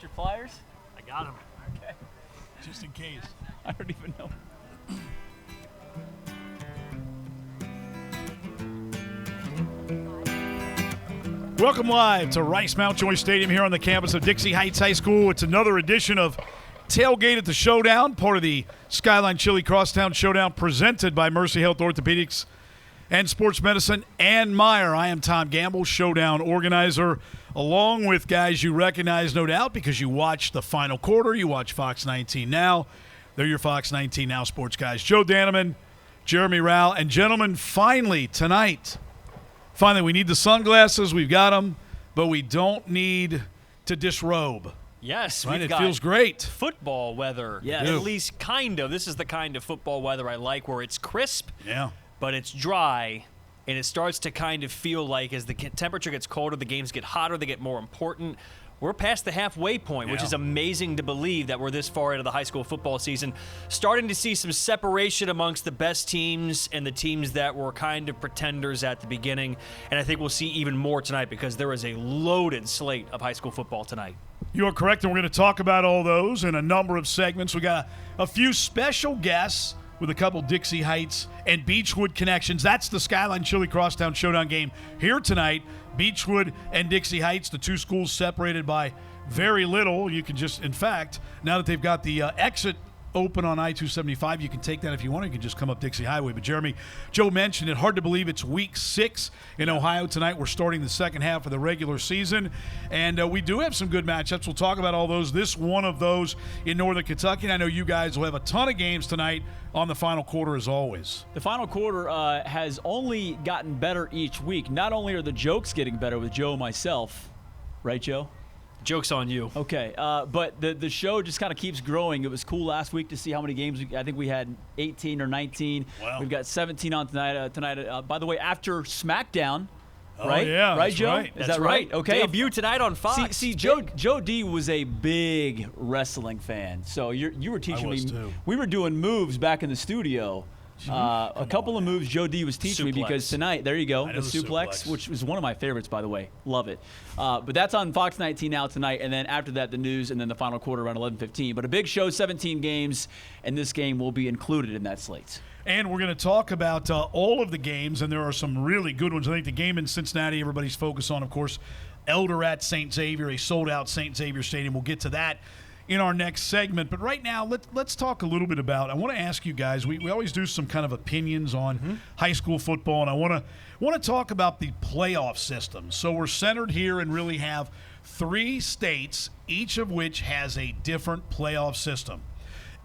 your flyers? I got them. Okay. Just in case. I don't even know. Welcome live to Rice Mountjoy Stadium here on the campus of Dixie Heights High School. It's another edition of Tailgate at the Showdown, part of the Skyline Chili Crosstown Showdown presented by Mercy Health Orthopedics and Sports Medicine and Meyer. I am Tom Gamble, Showdown organizer, along with guys you recognize, no doubt, because you watch the final quarter. You watch Fox 19 Now. They're your Fox 19 Now sports guys. Joe Danneman, Jeremy Rauch, and gentlemen, finally, tonight, we need the sunglasses. We've got them, but we don't need to disrobe. Yes, right? We've It got feels great. Football weather. Yes. At least kind of. This is the kind of football weather I like, where it's crisp, Yeah. but it's dry, and it starts to kind of feel like as the temperature gets colder, the games get hotter, they get more important. We're past the halfway point, which Yeah. is amazing to believe that we're this far into the high school football season. Starting to see some separation amongst the best teams and the teams that were kind of pretenders at the beginning. And I think we'll see even more tonight because there is a loaded slate of high school football tonight. You are correct, and we're going to talk about all those in a number of segments. We got a few special guests with a couple Dixie Heights and Beechwood connections. That's the Skyline Chili Crosstown Showdown game here tonight. Beechwood and Dixie Heights, the two schools separated by very little. You can just, in fact, now that they've got the exit open on I-275, you can take that if you want. You can just come up Dixie Highway. But Jeremy, Joe mentioned it. Hard to believe it's week 6 in Ohio tonight. We're starting the second half of the regular season, and we do have some good matchups. We'll talk about all those. This one of those in Northern Kentucky. And I know you guys will have a ton of games tonight on the final quarter as always. The final quarter has only gotten better each week. Not only are the jokes getting better with Joe and myself, right, Joe? Joke's on you. Okay, but the show just kind of keeps growing. It was cool last week to see how many games. I think we had 18 or 19. Wow. We've got 17 on tonight. By the way, after SmackDown, Oh, right? yeah, right, that's Joe? right. Is That's that right? Okay. Debut tonight on Fox. See, Joe D was a big wrestling fan, so you were teaching I was me. too. We were doing moves back in the studio. A couple of moves Joe D was teaching me Suplex. because tonight, there you go, I the know the suplex, suplex. which was one of my favorites, by the way. Love it. But that's on Fox 19 Now tonight, and then after that, the news, and then the final quarter around 11:15. But a big show, 17 games, and this game will be included in that slate. And we're going to talk about all of the games, and there are some really good ones. I think the game in Cincinnati, everybody's focused on, of course, Elder at St. Xavier, a sold-out St. Xavier Stadium. We'll get to that in our next segment. But right now, let's talk a little bit about, I want to ask you guys, we always do some kind of opinions on high school football, and I want to talk about the playoff system. So we're centered here and really have 3 states, each of which has a different playoff system.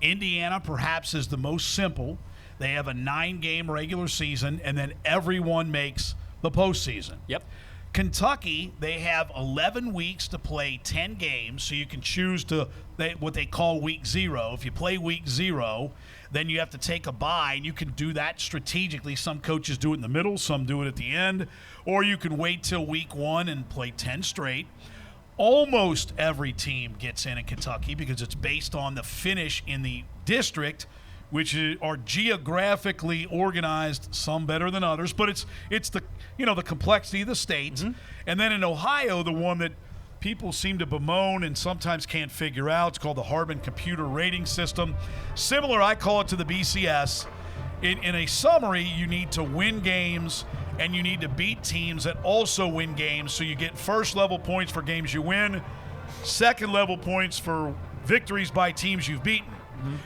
Indiana perhaps is the most simple. They have a 9-game regular season, and then everyone makes the postseason. Yep. Kentucky, they have 11 weeks to play 10 games, so you can choose what they call week 0. If you play week 0, then you have to take a bye, and you can do that strategically. Some coaches do it in the middle, some do it at the end, or you can wait till week 1 and play 10 straight. Almost every team gets in Kentucky because it's based on the finish in the district, which are geographically organized, some better than others, but it's the the complexity of the states. And then in Ohio, the one that people seem to bemoan and sometimes can't figure out, it's called the Harbin Computer Rating System. Similar, I call it, to the BCS. In a summary, you need to win games and you need to beat teams that also win games, so you get first-level points for games you win, second-level points for victories by teams you've beaten.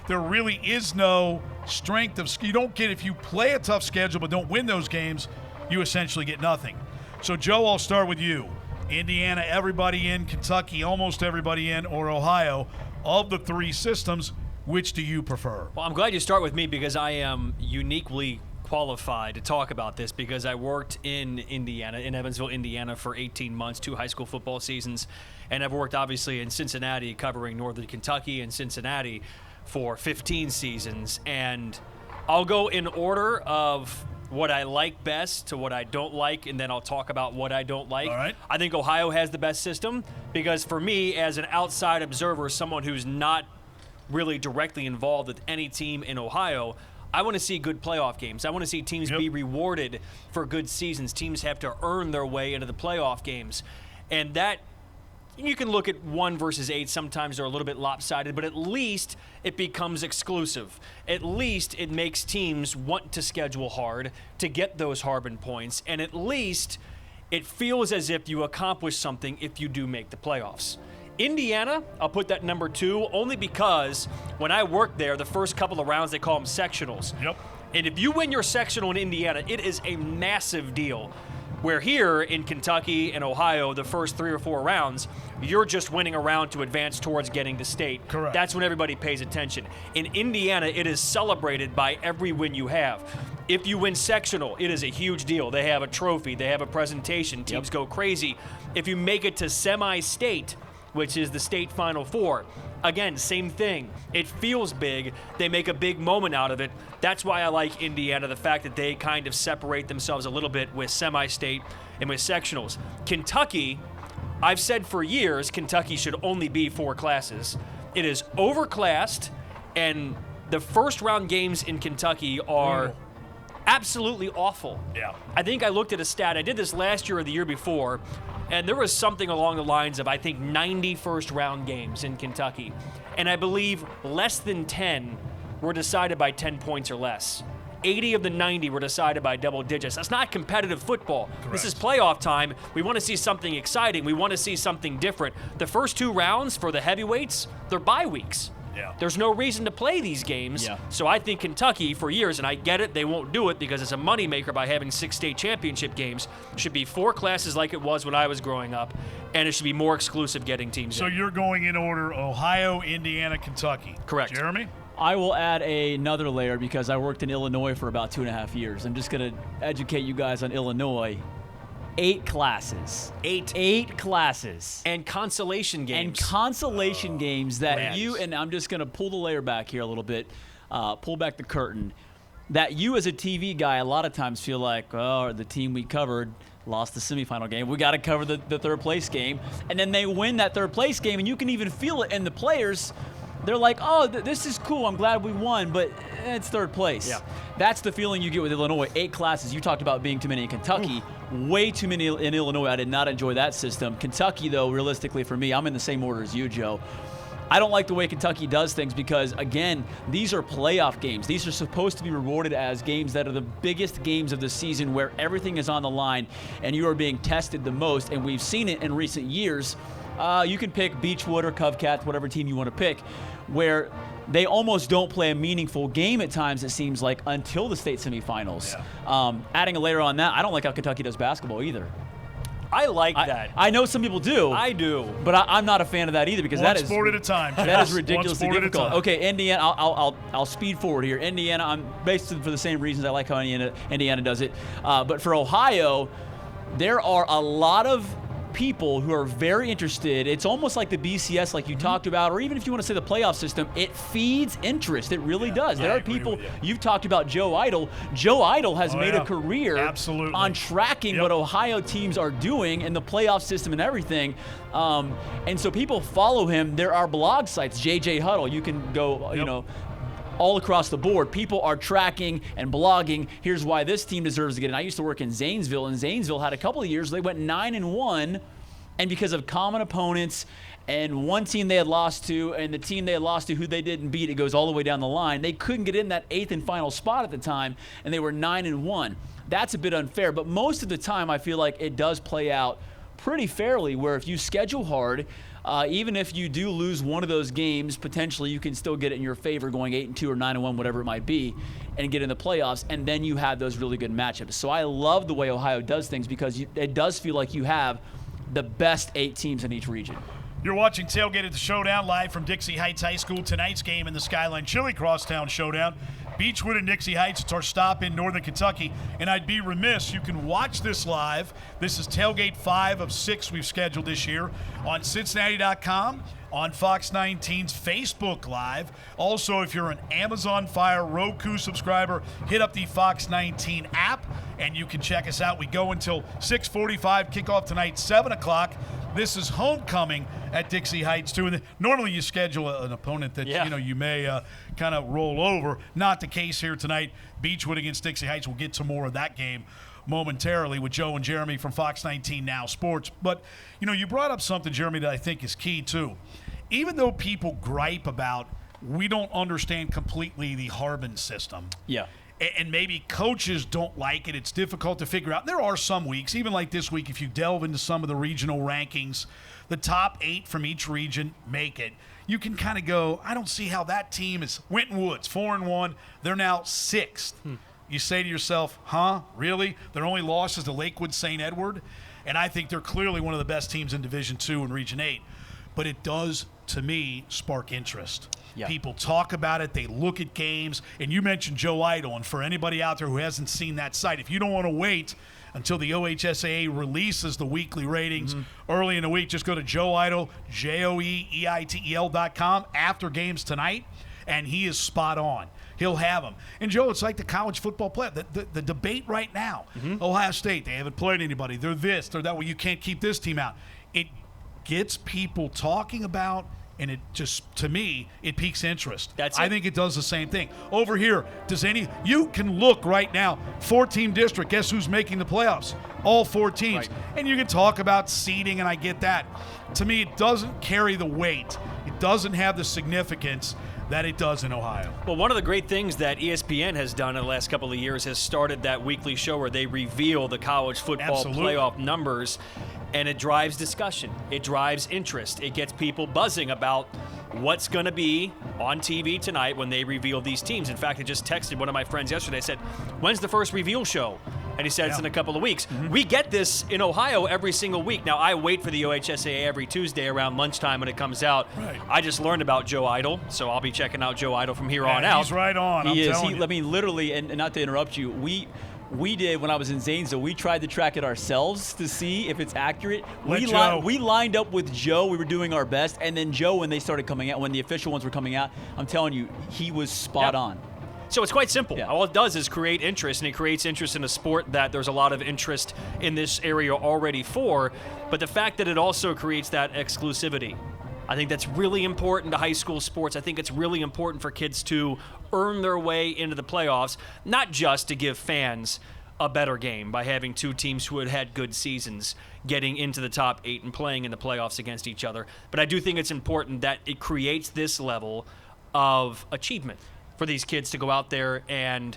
There really is no strength of – you don't get – if you play a tough schedule but don't win those games, you essentially get nothing. So, Joe, I'll start with you. Indiana, everybody in. Kentucky, almost everybody in. Or Ohio. Of the 3 systems, which do you prefer? Well, I'm glad you start with me because I am uniquely qualified to talk about this because I worked in Indiana, in Evansville, Indiana for 18 months, 2 high school football seasons, and I've worked obviously in Cincinnati covering Northern Kentucky and Cincinnati for 15 seasons, and I'll go in order of what I like best to what I don't like, and then I'll talk about what I don't like. All right. I think Ohio has the best system because for me, as an outside observer, someone who's not really directly involved with any team in Ohio, I want to see good playoff games. I want to see teams be rewarded for good seasons. Teams have to earn their way into the playoff games. And that, you can look at 1 versus 8. Sometimes they're a little bit lopsided, but at least it becomes exclusive. At least it makes teams want to schedule hard to get those Harbin points, and at least it feels as if you accomplish something if you do make the playoffs. Indiana, I'll put that number 2, only because when I worked there, the first couple of rounds, they call them sectionals. Yep. And if you win your sectional in Indiana, it is a massive deal. Where here in Kentucky and Ohio, the first 3 or 4 rounds, you're just winning a round to advance towards getting to state. Correct. That's when everybody pays attention. In Indiana, it is celebrated by every win you have. If you win sectional, it is a huge deal. They have a trophy. They have a presentation. Teams go crazy. If you make it to semi-state, which is the state Final Four, again, same thing. It feels big. They make a big moment out of it. That's why I like Indiana, the fact that they kind of separate themselves a little bit with semi-state and with sectionals. Kentucky, I've said for years, Kentucky should only be 4 classes. It is overclassed, and the first round games in Kentucky are absolutely awful. Yeah. I think I looked at a stat. I did this last year or the year before, and there was something along the lines of, I think, 90 first-round games in Kentucky. And I believe less than 10 were decided by 10 points or less. 80 of the 90 were decided by double digits. That's not competitive football. Correct. This is playoff time. We want to see something exciting. We want to see something different. The first 2 rounds for the heavyweights, they're bye weeks. Yeah. There's no reason to play these games. Yeah. So I think Kentucky, for years, and I get it, they won't do it because it's a moneymaker by having 6 state championship games, should be 4 classes like it was when I was growing up, and it should be more exclusive getting teams So in. you're going in order: Ohio, Indiana, Kentucky. Correct. Jeremy? I will add another layer because I worked in Illinois for about 2.5 years. I'm just going to educate you guys on Illinois. 8 classes. 8 classes. And consolation games. And consolation games that man. you, and I'm just going to pull the layer back here a little bit, pull back the curtain, that you as a TV guy a lot of times feel like, oh, the team we covered lost the semifinal game. We got to cover the third place game. And then they win that third place game, and you can even feel it in the players. They're like, oh, this is cool. I'm glad we won, but it's third place. Yeah. That's the feeling you get with Illinois. 8 classes. You talked about being too many in Kentucky. Way too many in Illinois. I did not enjoy that system. Kentucky, though, realistically for me, I'm in the same order as you, Joe. I don't like the way Kentucky does things because, again, these are playoff games. These are supposed to be rewarded as games that are the biggest games of the season where everything is on the line and you are being tested the most, and we've seen it in recent years. You can pick Beechwood or Covcats, whatever team you want to pick, where they almost don't play a meaningful game at times, it seems like, until the state semifinals. Yeah. Adding a layer on that, I don't like how Kentucky does basketball either. I like that. I know some people do. I do. But I'm not a fan of that either because One that is sport at a time. that is ridiculously One sport difficult. at a time. Okay, Indiana. I'll speed forward here. Indiana. I'm basically for the same reasons I like how Indiana does it. But for Ohio, there are a lot of people who are very interested. It's almost like the BCS, like you talked about, or even if you want to say the playoff system, it feeds interest. It really does. There I are agree people. with you. You've talked about Joe Idle. Joe Idle has made a career Absolutely. on tracking Yep. what Ohio teams are doing in the playoff system and everything. And so people follow him. There are blog sites, JJ Huddle. You can go, you know, all across the board. People are tracking and blogging. Here's why this team deserves to get in. I used to work in Zanesville, and Zanesville had a couple of years they went 9-1, and because of common opponents and one team they had lost to and the team they had lost to who they didn't beat, it goes all the way down the line. They couldn't get in that 8th and final spot at the time, and they were 9-1. That's a bit unfair, but most of the time I feel like it does play out pretty fairly, where if you schedule hard, even if you do lose one of those games, potentially you can still get it in your favor going 8-2 or 9-1, whatever it might be, and get in the playoffs, and then you have those really good matchups. So I love the way Ohio does things because it does feel like you have the best 8 teams in each region. You're watching Tailgate at the Showdown live from Dixie Heights High School. Tonight's game in the Skyline Chili Crosstown Showdown. Beechwood and Dixie Heights. It's our stop in Northern Kentucky. And I'd be remiss, you can watch this live. This is Tailgate 5 of 6 we've scheduled this year on Cincinnati.com, on Fox 19's Facebook Live. Also, if you're an Amazon Fire Roku subscriber, hit up the Fox 19 app and you can check us out. We go until 6:45, kickoff tonight, 7 o'clock. This is homecoming at Dixie Heights, too. And normally you schedule an opponent that you may kind of roll over. Not the case here tonight. Beechwood against Dixie Heights. We'll get to more of that game momentarily with Joe and Jeremy from Fox 19 Now Sports. But, you brought up something, Jeremy, that I think is key, too. Even though people gripe about we don't understand completely the Harbin system. Yeah. And maybe coaches don't like it. It's difficult to figure out. There are some weeks, even like this week, if you delve into some of the regional rankings, the top 8 from each region make it. You can kind of go, I don't see how that team is. Winton Woods, 4-1. They're now 6th. You say to yourself, really? Their only loss is to Lakewood St. Edward? And I think they're clearly one of the best teams in Division II and Region 8. But it does, to me, spark interest. Yeah. People talk about it. They look at games. And you mentioned Joe Idle. And for anybody out there who hasn't seen that site, if you don't want to wait until the OHSAA releases the weekly ratings early in the week, just go to Joe Idle, JoeEitel.com after games tonight, and he is spot on. He'll have them. And, Joe, it's like the college football play. The debate right now, Ohio State, they haven't played anybody. They're this, they're that. Well, you can't keep this team out. It gets people talking about, and it just, to me, it piques interest. I think it does the same thing. Over here, you can look right now, 4-team district, guess who's making the playoffs? All 4 teams. Right. And you can talk about seeding, and I get that. To me, it doesn't carry the weight. It doesn't have the significance that it does in Ohio. Well, one of the great things that ESPN has done in the last couple of years has started that weekly show where they reveal the college football playoff numbers, and it drives discussion. It drives interest. It gets people buzzing about what's going to be on TV tonight when they reveal these teams. In fact, I just texted one of my friends yesterday. I said, when's the first reveal show? And he said it's in a couple of weeks. We get this in Ohio every single week. Now, I wait for the OHSAA every Tuesday around lunchtime when it comes out. Right. I just learned about Joe Idle, so I'll be checking out Joe Idle from here on out. He's right on. He is. I mean, literally, and not to interrupt you, we did when I was in Zanesville. We tried to track it ourselves to see if it's accurate. We lined up with Joe. We were doing our best, and then Joe, when they started coming out, when the official ones were coming out, I'm telling you, he was spot on. So it's quite simple. Yeah. All it does is create interest, and it creates interest in a sport that there's a lot of interest in this area already for. But the fact that it also creates that exclusivity, I think that's really important to high school sports. I think it's really important for kids to earn their way into the playoffs, not just to give fans a better game by having 2 teams who had had good seasons getting into the top 8 and playing in the playoffs against each other. But I do think it's important that it creates this level of achievement for these kids to go out there and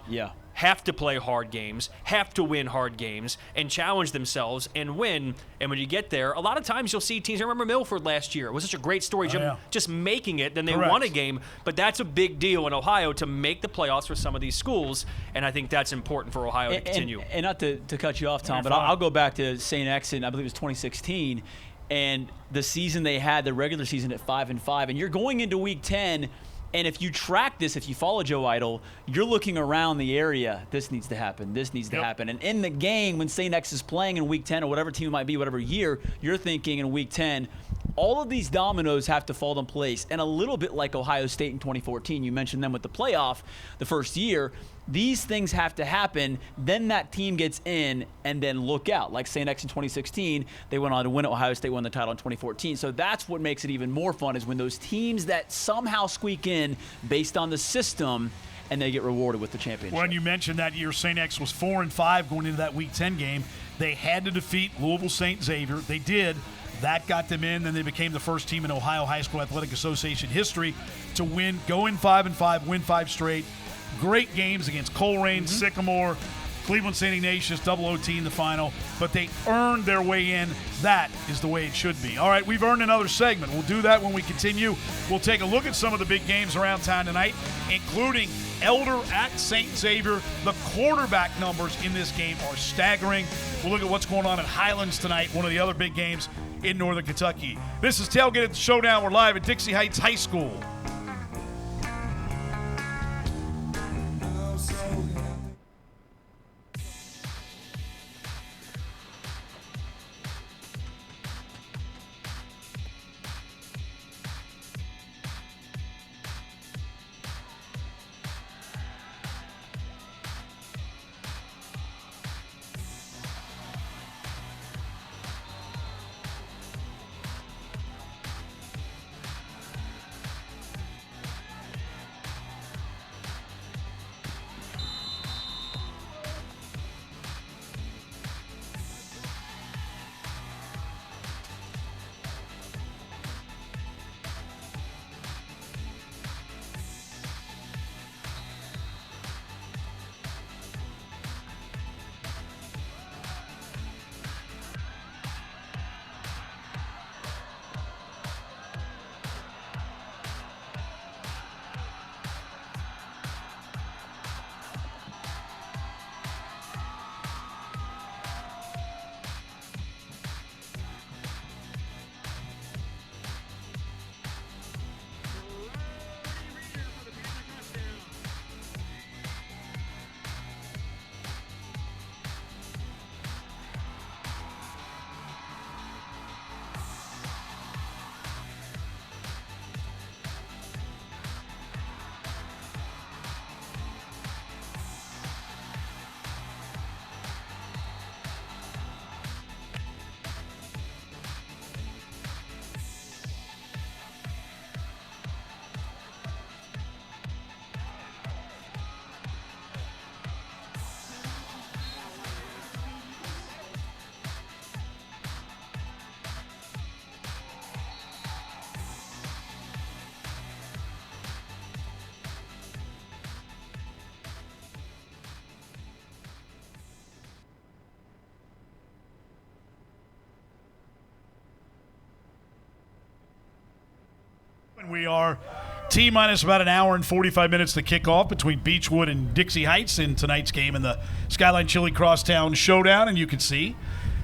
have to play hard games, have to win hard games, and challenge themselves and win. And when you get there, a lot of times you'll see teams. I remember Milford last year. It was such a great story, just making it. Then they won a game. But that's a big deal in Ohio to make the playoffs for some of these schools. And I think that's important for Ohio to continue. And not to cut you off, Tom, but I'll go back to St. X in, I believe it was 2016. And the season they had, the regular season at 5-5. And you're going into Week 10. And if you track this, if you follow Joe Idle, you're looking around the area. This needs to happen. This needs to happen. And in the game, when St. X is playing in Week 10 or whatever team it might be, whatever year, you're thinking in Week 10, all of these dominoes have to fall in place. And a little bit like Ohio State in 2014, you mentioned them with the playoff the first year. These things have to happen. Then that team gets in, and then look out. Like St. X in 2016, they went on to win. Ohio State won the title in 2014. So that's what makes it even more fun, is when those teams that somehow squeak in based on the system, and they get rewarded with the championship. When you mentioned that year, St. X was 4-5 going into that Week 10 game. They had to defeat Louisville St. Xavier. They did. That got them in. Then they became the first team in Ohio High School Athletic Association history to win, go in 5-5, win 5 straight. Great games against Coleraine, Sycamore, Cleveland St. Ignatius, double OT in the final. But they earned their way in. That is the way it should be. All right, we've earned another segment. We'll do that when we continue. We'll take a look at some of the big games around town tonight, including Elder at St. Xavier. The quarterback numbers in this game are staggering. We'll look at what's going on at Highlands tonight, one of the other big games in Northern Kentucky. This is Tailgate at the Showdown. We're live at Dixie Heights High School. We are T-minus about an hour and 45 minutes to kick off between Beechwood and Dixie Heights in tonight's game in the Skyline Chili Crosstown Showdown. And you can see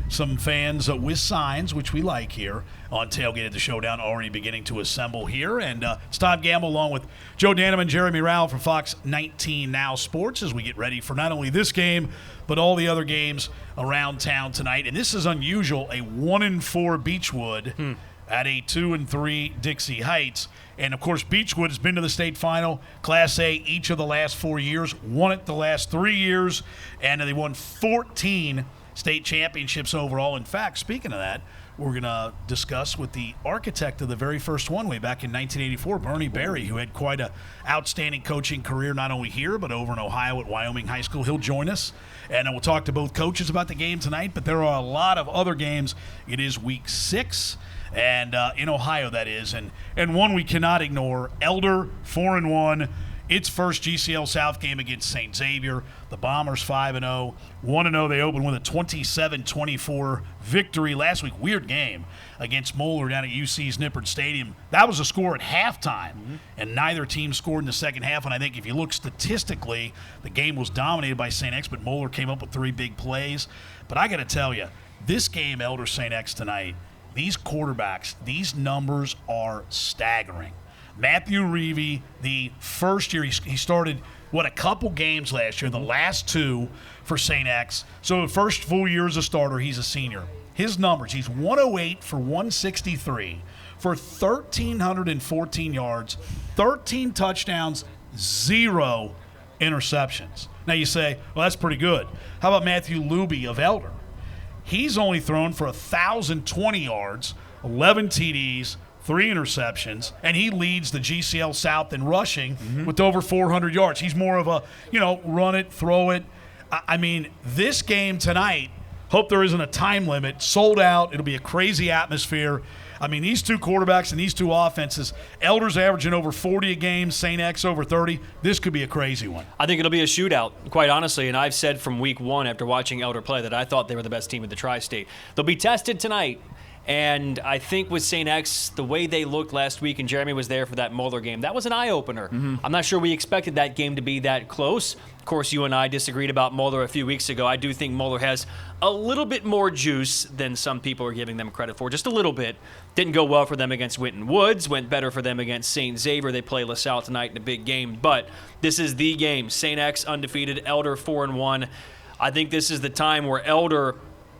some fans with signs, which we like here on Tailgate at the Showdown, already beginning to assemble here. And it's Todd Gamble along with Joe Danneman, Jeremy Rauch from Fox 19 Now Sports as we get ready for not only this game, but all the other games around town tonight. And this is unusual, a 1-4 Beechwood at a 2-3 Dixie Heights. And, of course, Beechwood has been to the state final, Class A, each of the last 4 years, won it the last 3 years, and they won 14 state championships overall. In fact, speaking of that, we're going to discuss with the architect of the very first one way back in 1984, Bernie Berry, who had quite an outstanding coaching career not only here but over in Ohio at Wyoming High School. He'll join us, and we'll talk to both coaches about the game tonight, but there are a lot of other games. It is week 6. And in Ohio, that is. And one we cannot ignore, Elder 4-1, its first GCL South game against St. Xavier. The Bombers 5-0. 1-0, they opened with a 27-24 victory last week. Weird game against Moeller down at UC's Nippert Stadium. That was a score at halftime, and neither team scored in the second half. And I think if you look statistically, the game was dominated by St. X, but Moeller came up with 3 big plays. But I got to tell you, this game, Elder St. X tonight, these quarterbacks, these numbers are staggering. Matthew Reevy, the first year, he started, a couple games last year, the last 2 for St. X. So the first full year as a starter, he's a senior. His numbers, he's 108 for 163 for 1,314 yards, 13 touchdowns, 0 interceptions. Now you say, well, that's pretty good. How about Matthew Luby of Elder? He's only thrown for 1,020 yards, 11 TDs, 3 interceptions, and he leads the GCL South in rushing with over 400 yards. He's more of a, run it, throw it. I mean, this game tonight, hope there isn't a time limit, sold out. It'll be a crazy atmosphere. I mean, these 2 quarterbacks and these 2 offenses, Elder's averaging over 40 a game, St. X over 30. This could be a crazy one. I think it'll be a shootout, quite honestly, and I've said from week 1 after watching Elder play that I thought they were the best team in the Tri-State. They'll be tested tonight, and I think with St. X, the way they looked last week, and Jeremy was there for that Moeller game, that was an eye-opener. I'm not sure we expected that game to be that close. Of course, you and I disagreed about Moeller a few weeks ago. I do think Moeller has a little bit more juice than some people are giving them credit for, just a little bit. Didn't go well for them against Winton Woods, went better for them against St. Xavier. They play LaSalle tonight in a big game, but this is the game. St. X undefeated, Elder 4-1. I think this is the time where Elder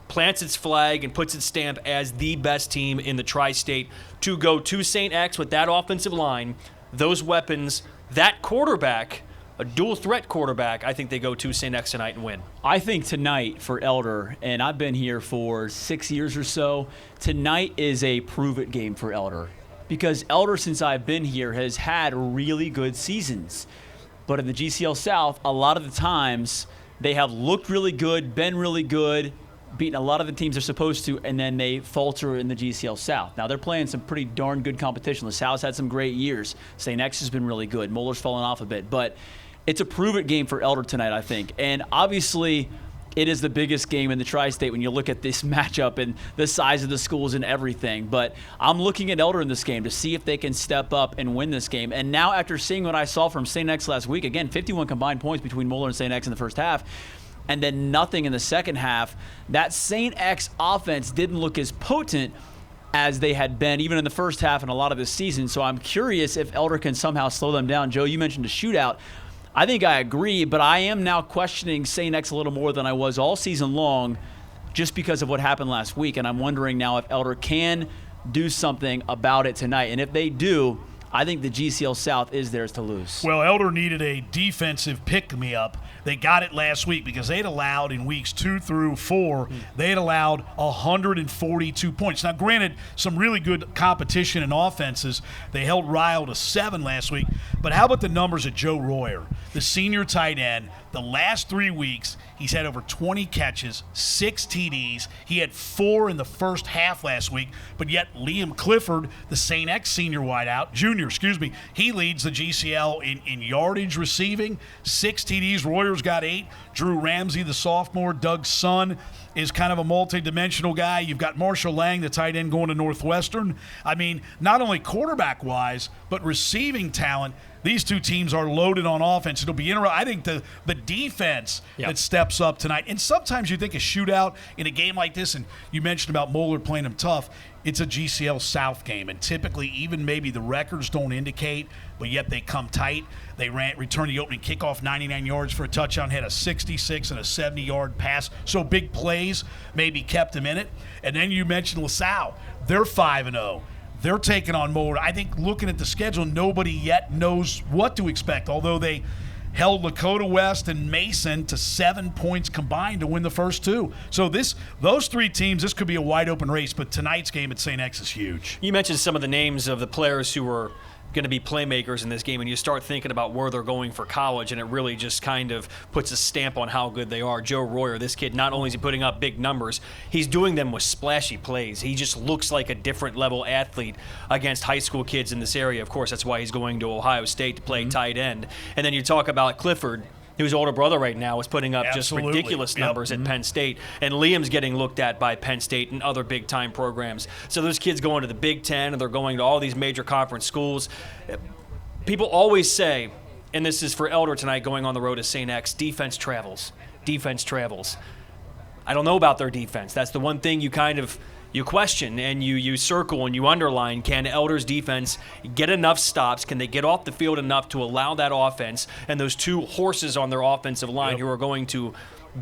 plants its flag and puts its stamp as the best team in the Tri-State to go to St. X with that offensive line, those weapons, that quarterback, a dual-threat quarterback. I think they go to St. X tonight and win. I think tonight for Elder, and I've been here for 6 years or so, tonight is a prove-it game for Elder. Because Elder, since I've been here, has had really good seasons. But in the GCL South, a lot of the times, they have looked really good, been really good, beaten a lot of the teams they're supposed to, and then they falter in the GCL South. Now, they're playing some pretty darn good competition. LaSalle's had some great years. St. X has been really good. Moeller's fallen off a bit. But it's a prove-it game for Elder tonight, I think. And obviously, it is the biggest game in the Tri-State when you look at this matchup and the size of the schools and everything. But I'm looking at Elder in this game to see if they can step up and win this game. And now, after seeing what I saw from St. X last week, again, 51 combined points between Moeller and St. X in the first half, and then nothing in the second half, that St. X offense didn't look as potent as they had been even in the first half and a lot of this season. So I'm curious if Elder can somehow slow them down. Joe, you mentioned a shootout. I think I agree, but I am now questioning St. X a little more than I was all season long just because of what happened last week. And I'm wondering now if Elder can do something about it tonight. And if they do, I think the GCL South is theirs to lose. Well, Elder needed a defensive pick-me-up. They got it last week because they'd allowed in weeks 2 through 4, they had allowed 142 points. Now, granted, some really good competition in offenses. They held Ryle to 7 last week. But how about the numbers of Joe Royer, the senior tight end? The last 3 weeks, he's had over 20 catches, 6 TDs. He had 4 in the first half last week. But yet Liam Clifford, the St. X senior wideout, junior Jr., he leads the GCL in yardage receiving, 6 TDs. Royer's got 8. Drew Ramsey, the sophomore. Doug Sun is kind of a multi-dimensional guy. You've got Marshall Lang, the tight end, going to Northwestern. I mean, not only quarterback-wise, but receiving talent. These two teams are loaded on offense. It'll be interesting. I think the defense that steps up tonight, and sometimes you think a shootout in a game like this, and you mentioned about Moeller playing them tough, it's a GCL South game, and typically even maybe the records don't indicate, but yet they come tight. They returned the opening kickoff 99 yards for a touchdown, had a 66 and a 70-yard pass, so big plays maybe kept them in it. And then you mentioned LaSalle. They're 5-0. They're taking on Moeller. I think looking at the schedule, nobody yet knows what to expect, although they held Lakota West and Mason to 7 points combined to win the first 2. So those 3 teams, this could be a wide-open race, but tonight's game at St. X is huge. You mentioned some of the names of the players who were going to be playmakers in this game, and you start thinking about where they're going for college, and it really just kind of puts a stamp on how good they are. Joe Royer, this kid, not only is he putting up big numbers, he's doing them with splashy plays. He just looks like a different level athlete against high school kids in this area. Of course, that's why he's going to Ohio State to play tight end. And then you talk about Clifford, whose older brother right now is putting up just ridiculous numbers at Penn State. And Liam's getting looked at by Penn State and other big-time programs. So those kids going to the Big Ten, and they're going to all these major conference schools. People always say, and this is for Elder tonight going on the road to St. X, defense travels. Defense travels. I don't know about their defense. That's the one thing you question and you circle and you underline. Can Elder's defense get enough stops? Can they get off the field enough to allow that offense and those 2 horses on their offensive line who are going to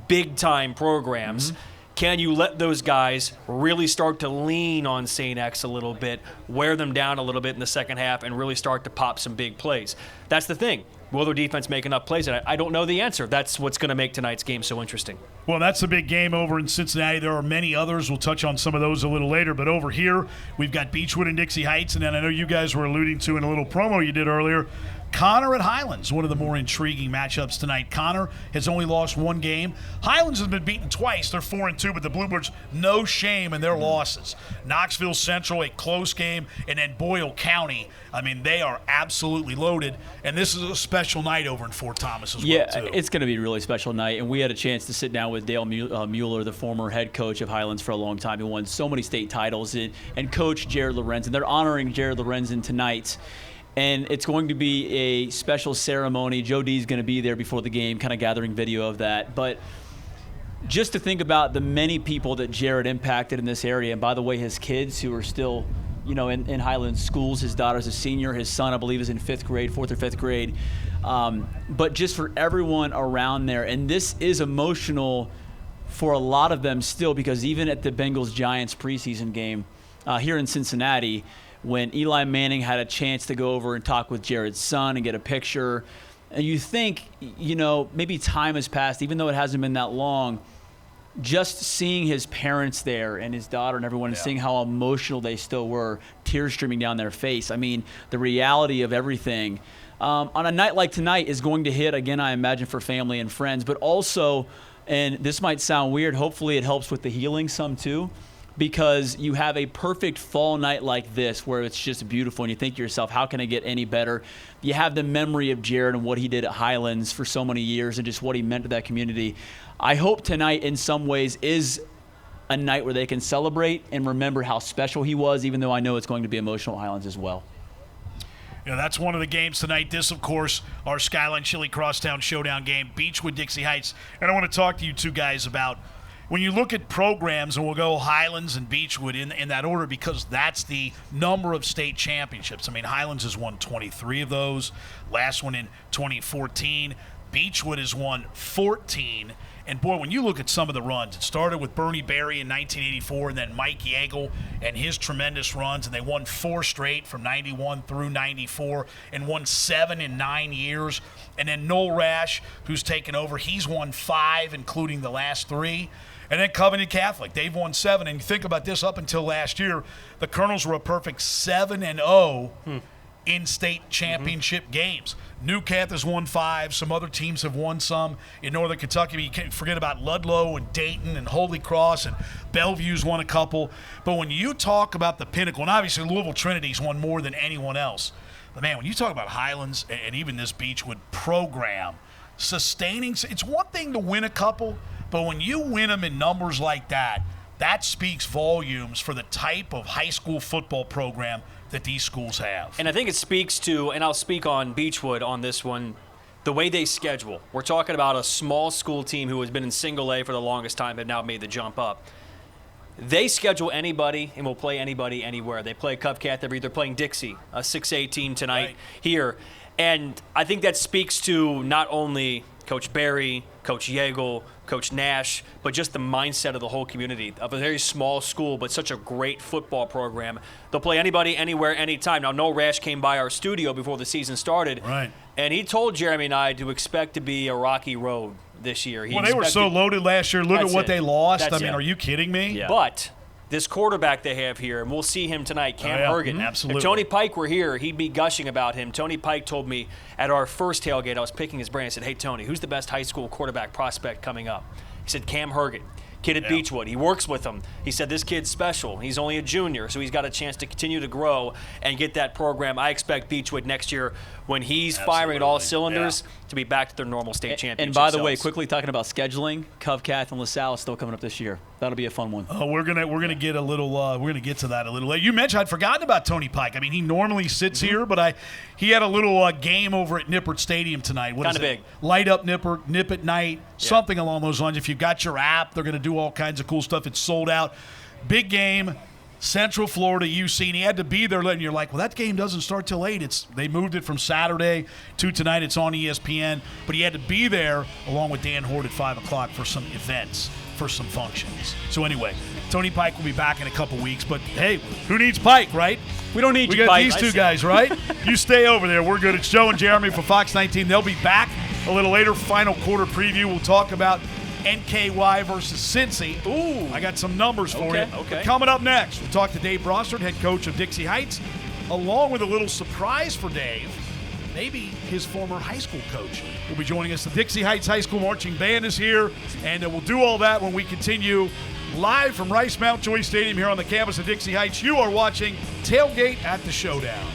big-time programs? Can you let those guys really start to lean on St. X a little bit, wear them down a little bit in the second half, and really start to pop some big plays? That's the thing. Will their defense make enough plays? And I don't know the answer. That's what's going to make tonight's game so interesting. Well, that's a big game over in Cincinnati. There are many others. We'll touch on some of those a little later. But over here, we've got Beechwood and Dixie Heights. And then I know you guys were alluding to in a little promo you did earlier, Connor at Highlands, one of the more intriguing matchups tonight. Connor has only lost 1 game. Highlands has been beaten twice. They're 4-2, but the Bluebirds, no shame in their losses. Knoxville Central, a close game, and then Boyle County. I mean, they are absolutely loaded, and this is a special night over in Fort Thomas as well, too. It's going to be a really special night, and we had a chance to sit down with Dale Mueller, the former head coach of Highlands for a long time. He won so many state titles, and Coach Jared Lorenzen. They're honoring Jared Lorenzen tonight. And it's going to be a special ceremony. Joe D's going to be there before the game, kind of gathering video of that. But just to think about the many people that Jared impacted in this area, and by the way, his kids who are still, in Highlands schools. His daughter's a senior. His son, I believe, is in 4th or 5th grade. But just for everyone around there, and this is emotional for a lot of them still, because even at the Bengals-Giants preseason game here in Cincinnati, when Eli Manning had a chance to go over and talk with Jared's son and get a picture, and you think, maybe time has passed, even though it hasn't been that long, just seeing his parents there and his daughter and everyone and seeing how emotional they still were, tears streaming down their face. I mean, the reality of everything on a night like tonight is going to hit, again, I imagine, for family and friends, but also, and this might sound weird, hopefully it helps with the healing some too, because you have a perfect fall night like this where it's just beautiful and you think to yourself, how can I get any better? You have the memory of Jared and what he did at Highlands for so many years and just what he meant to that community. I hope tonight in some ways is a night where they can celebrate and remember how special he was, even though I know it's going to be emotional at Highlands as well. That's one of the games tonight. This, of course, our Skyline Chili Crosstown Showdown game, Beechwood, Dixie Heights. And I want to talk to you two guys about when you look at programs, and we'll go Highlands and Beechwood in that order because that's the number of state championships. I mean, Highlands has won 23 of those, last one in 2014. Beechwood has won 14. And, boy, when you look at some of the runs, it started with Bernie Berry in 1984 and then Mike Yeagle and his tremendous runs, and they won 4 straight from 91 through 94 and won 7 in 9 years. And then Noel Rash, who's taken over, he's won 5, including the last 3. And then Covenant Catholic, they've won 7. And you think about this, up until last year, the Colonels were a perfect 7-0 in state championship games. New Cath has won 5. Some other teams have won some in Northern Kentucky. You can't forget about Ludlow and Dayton and Holy Cross, and Bellevue's won a couple. But when you talk about the pinnacle, and obviously Louisville Trinity's won more than anyone else, But, man, when you talk about Highlands and even this Beechwood program, sustaining – it's one thing to win a couple, but when you win them in numbers like that, that speaks volumes for the type of high school football program that these schools have. And I think it speaks to, and I'll speak on Beechwood on this one, the way they schedule. We're talking about a small school team who has been in single A for the longest time, have now made the jump up. They schedule anybody and will play anybody anywhere. They play Cupcat. They're either playing Dixie, a 6A team tonight here. And I think that speaks to not only Coach Barry, Coach Yeagle, Coach Nash, but just the mindset of the whole community of a very small school, but such a great football program. They'll play anybody, anywhere, anytime. Now, Noel Rash came by our studio before the season started, and he told Jeremy and I to expect to be a rocky road this year. Well, they were so loaded last year. Look at what they lost. I mean, are you kidding me? Yeah. But this quarterback they have here, and we'll see him tonight, Cam Hergen. Absolutely. If Tony Pike were here, he'd be gushing about him. Tony Pike told me at our first tailgate, I was picking his brain. I said, hey, Tony, who's the best high school quarterback prospect coming up? He said, Cam Hergen. Kid at Beechwood. He works with them. He said this kid's special. He's only a junior, so he's got a chance to continue to grow and get that program. I expect Beechwood next year, when he's firing at all cylinders, to be back to their normal state championship. And by the way, quickly talking about scheduling, Covcath and LaSalle is still coming up this year. That'll be a fun one. Oh, we're gonna get a little. We're gonna get to that a little later. You mentioned I'd forgotten about Tony Pike. I mean, he normally sits here, but he had a little game over at Nippert Stadium tonight. What is it? Big. Light up Nippert, Nip at night, something along those lines. If you've got your app, they're gonna do all kinds of cool stuff. It's sold out. Big game. Central Florida, UC, and he had to be there, and you're like, well, that game doesn't start till 8. They moved it from Saturday to tonight. It's on ESPN, but he had to be there along with Dan Hort at 5 o'clock for some events, for some functions. So anyway, Tony Pike will be back in a couple weeks, but hey, who needs Pike, right? We don't need we you, got Pike. These two guys, right? You stay over there. We're good. It's Joe and Jeremy for Fox 19. They'll be back a little later. Final quarter preview. We'll talk about NKY versus Cincy. Ooh. I got some numbers for you. Okay. But coming up next, we'll talk to Dave Brossard, head coach of Dixie Heights, along with a little surprise for Dave. Maybe his former high school coach will be joining us. The Dixie Heights High School Marching Band is here, and we'll do all that when we continue live from Rice Mountjoy Stadium here on the campus of Dixie Heights. You are watching Tailgate at the Showdown.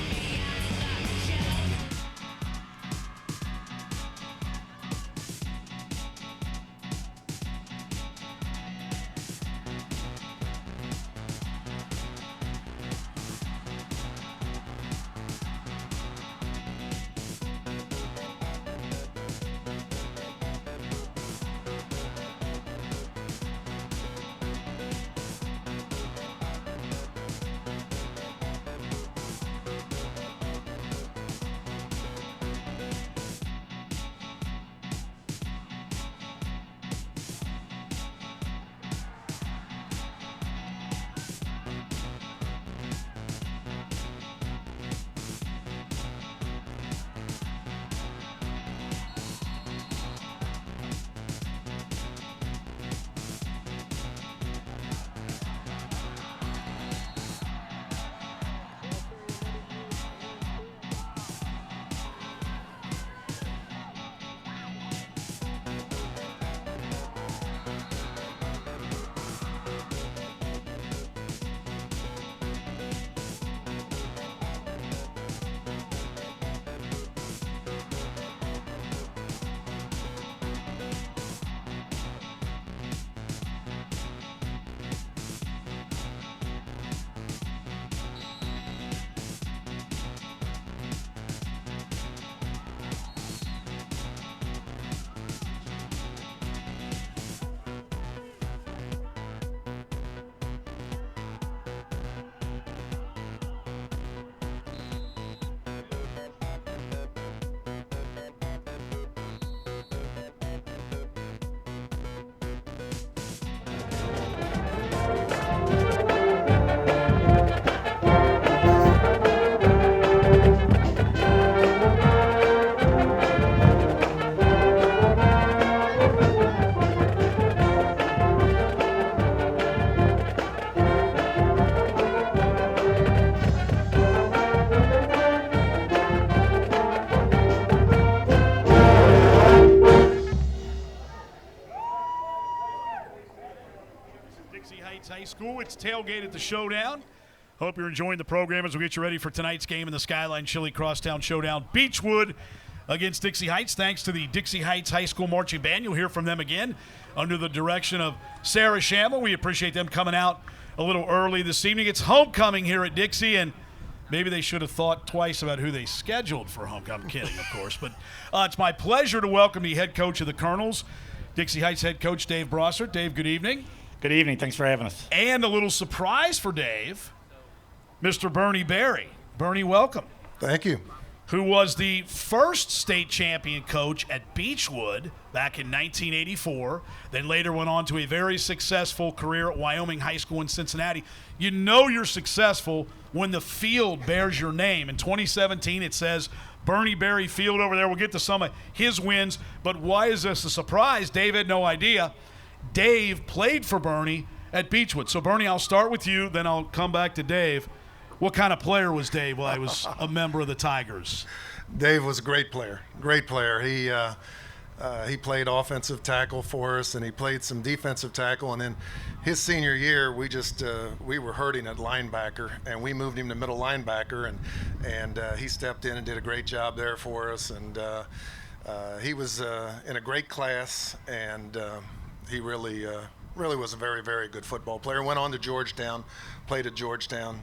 Dixie Heights High School. It's Tailgate at the Showdown. Hope you're enjoying the program as we get you ready for tonight's game in the Skyline Chili Crosstown Showdown. Beechwood against Dixie Heights. Thanks to the Dixie Heights High School Marching Band. You'll hear from them again under the direction of Sarah Shamel. We appreciate them coming out a little early this evening. It's homecoming here at Dixie, and maybe they should have thought twice about who they scheduled for homecoming. I'm kidding, of course. But it's my pleasure to welcome the head coach of the Colonels, Dixie Heights head coach Dave Brossart. Dave, good evening. Good evening. Thanks for having us. And a little surprise for Dave, Mr. Bernie Berry. Bernie, welcome. Thank you. Who was the first state champion coach at Beechwood back in 1984, then later went on to a very successful career at Wyoming High School in Cincinnati. You know you're successful when the field bears your name. In 2017, it says Bernie Berry Field over there. We'll get to some of his wins, but why is this a surprise? Dave had no idea. Dave played for Bernie at Beechwood. So, Bernie, I'll start with you, then I'll come back to Dave. What kind of player was Dave while he was a member of the Tigers? Dave was a great player. Great player. He played offensive tackle for us, and he played some defensive tackle. And then his senior year, we were hurting at linebacker, and we moved him to middle linebacker, and he stepped in and did a great job there for us. And he was in a great class, and he really was a very, very good football player. Went on to Georgetown, played at Georgetown.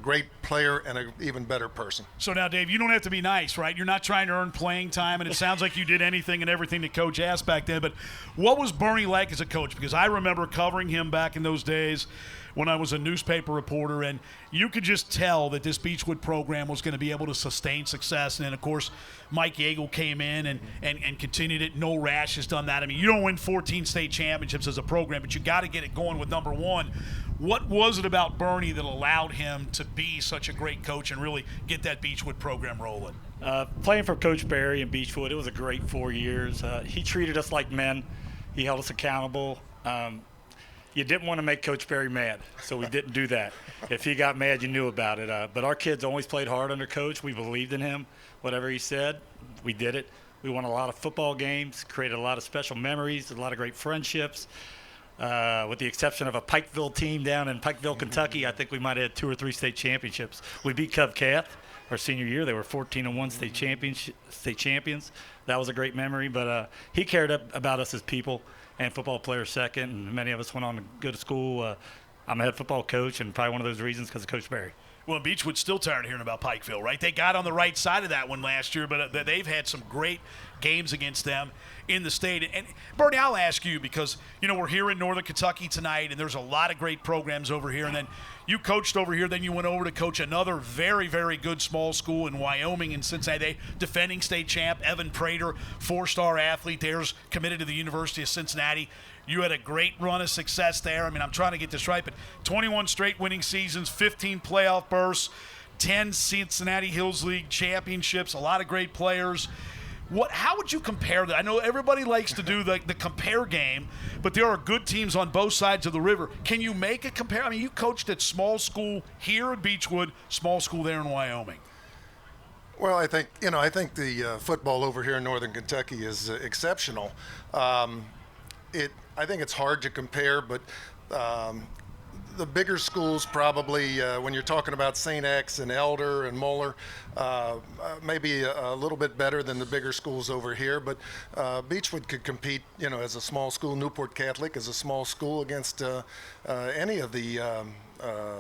Great player and an even better person. So now, Dave, you don't have to be nice, right? You're not trying to earn playing time, and it sounds like you did anything and everything that Coach asked back then. But what was Bernie like as a coach? Because I remember covering him back in those days when I was a newspaper reporter, and you could just tell that this Beechwood program was going to be able to sustain success. And then, of course, Mike Yeagle came in and continued it. No Rauch has done that. I mean, you don't win 14 state championships as a program, but you got to get it going with number one. What was it about Bernie that allowed him to be such a great coach and really get that Beechwood program rolling? Playing for Coach Berry in Beechwood, it was a great 4 years. He treated us like men. He held us accountable. You didn't want to make Coach Berry mad, so we didn't do that. If he got mad, you knew about it. But our kids always played hard under Coach. We believed in him. Whatever he said, we did it. We won a lot of football games, created a lot of special memories, a lot of great friendships. With the exception of a Pikeville team down in Pikeville, Kentucky, I think we might have had 2 or 3 state championships. We beat Cub Cath our senior year. They were 14-1 state champions. That was a great memory. But he cared about us as people and football players second. And many of us went on to go to school. I'm a head football coach, and probably one of those reasons because of Coach Berry. Well, Beechwood's still tired of hearing about Pikeville, right? They got on the right side of that one last year, but they've had some great games against them in the state. And, Bernie, I'll ask you because, we're here in Northern Kentucky tonight, and there's a lot of great programs over here. And then you coached over here, then you went over to coach another very, very good small school in Wyoming and Cincinnati. Defending state champ, Evan Prater, 4-star athlete. There's committed to the University of Cincinnati. You had a great run of success there. I mean, I'm trying to get this right, but 21 straight winning seasons, 15 playoff berths, 10 Cincinnati Hills League championships, a lot of great players. How would you compare that? I know everybody likes to do the compare game, but there are good teams on both sides of the river. Can you make a compare? I mean, you coached at small school here at Beechwood, small school there in Wyoming. Well, I think the football over here in Northern Kentucky is exceptional. I think it's hard to compare, but the bigger schools probably, when you're talking about St. X and Elder and Moeller, maybe a little bit better than the bigger schools over here. But Beechwood could compete, as a small school. Newport Catholic is a small school against any of the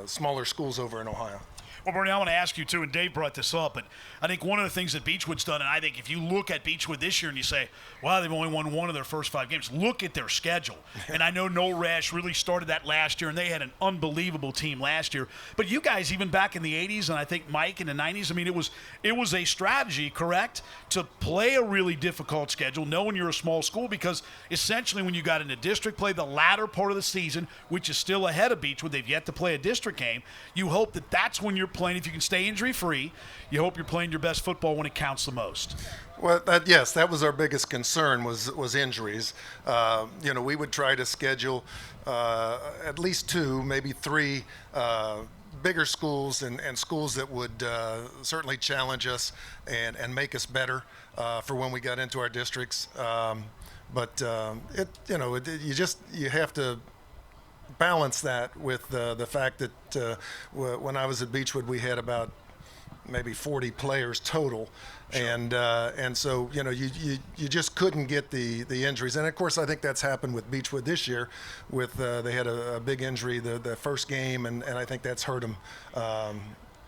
smaller schools over in Ohio. Well, Bernie, I want to ask you, too, and Dave brought this up, but I think one of the things that Beechwood's done, and I think if you look at Beechwood this year and you say, wow, they've only won one of their first 5 games, look at their schedule. And I know Noel Rauch really started that last year, and they had an unbelievable team last year. But you guys, even back in the 80s, and I think Mike in the 90s, I mean, it was a strategy, correct, to play a really difficult schedule, knowing you're a small school, because essentially when you got into district play, the latter part of the season, which is still ahead of Beechwood, they've yet to play a district game, you hope that that's when you're playing. If you can stay injury-free, you hope you're playing your best football when it counts the most. Well, that was our biggest concern was injuries. We would try to schedule at least 2, maybe 3 bigger schools and schools that would certainly challenge us and make us better for when we got into our districts. You have to balance that with the fact that when I was at Beechwood, we had about maybe 40 players total. Sure. And so, you know, you just couldn't get the injuries. And of course, I think that's happened with Beechwood this year with, they had a big injury the first game, and I think that's hurt them,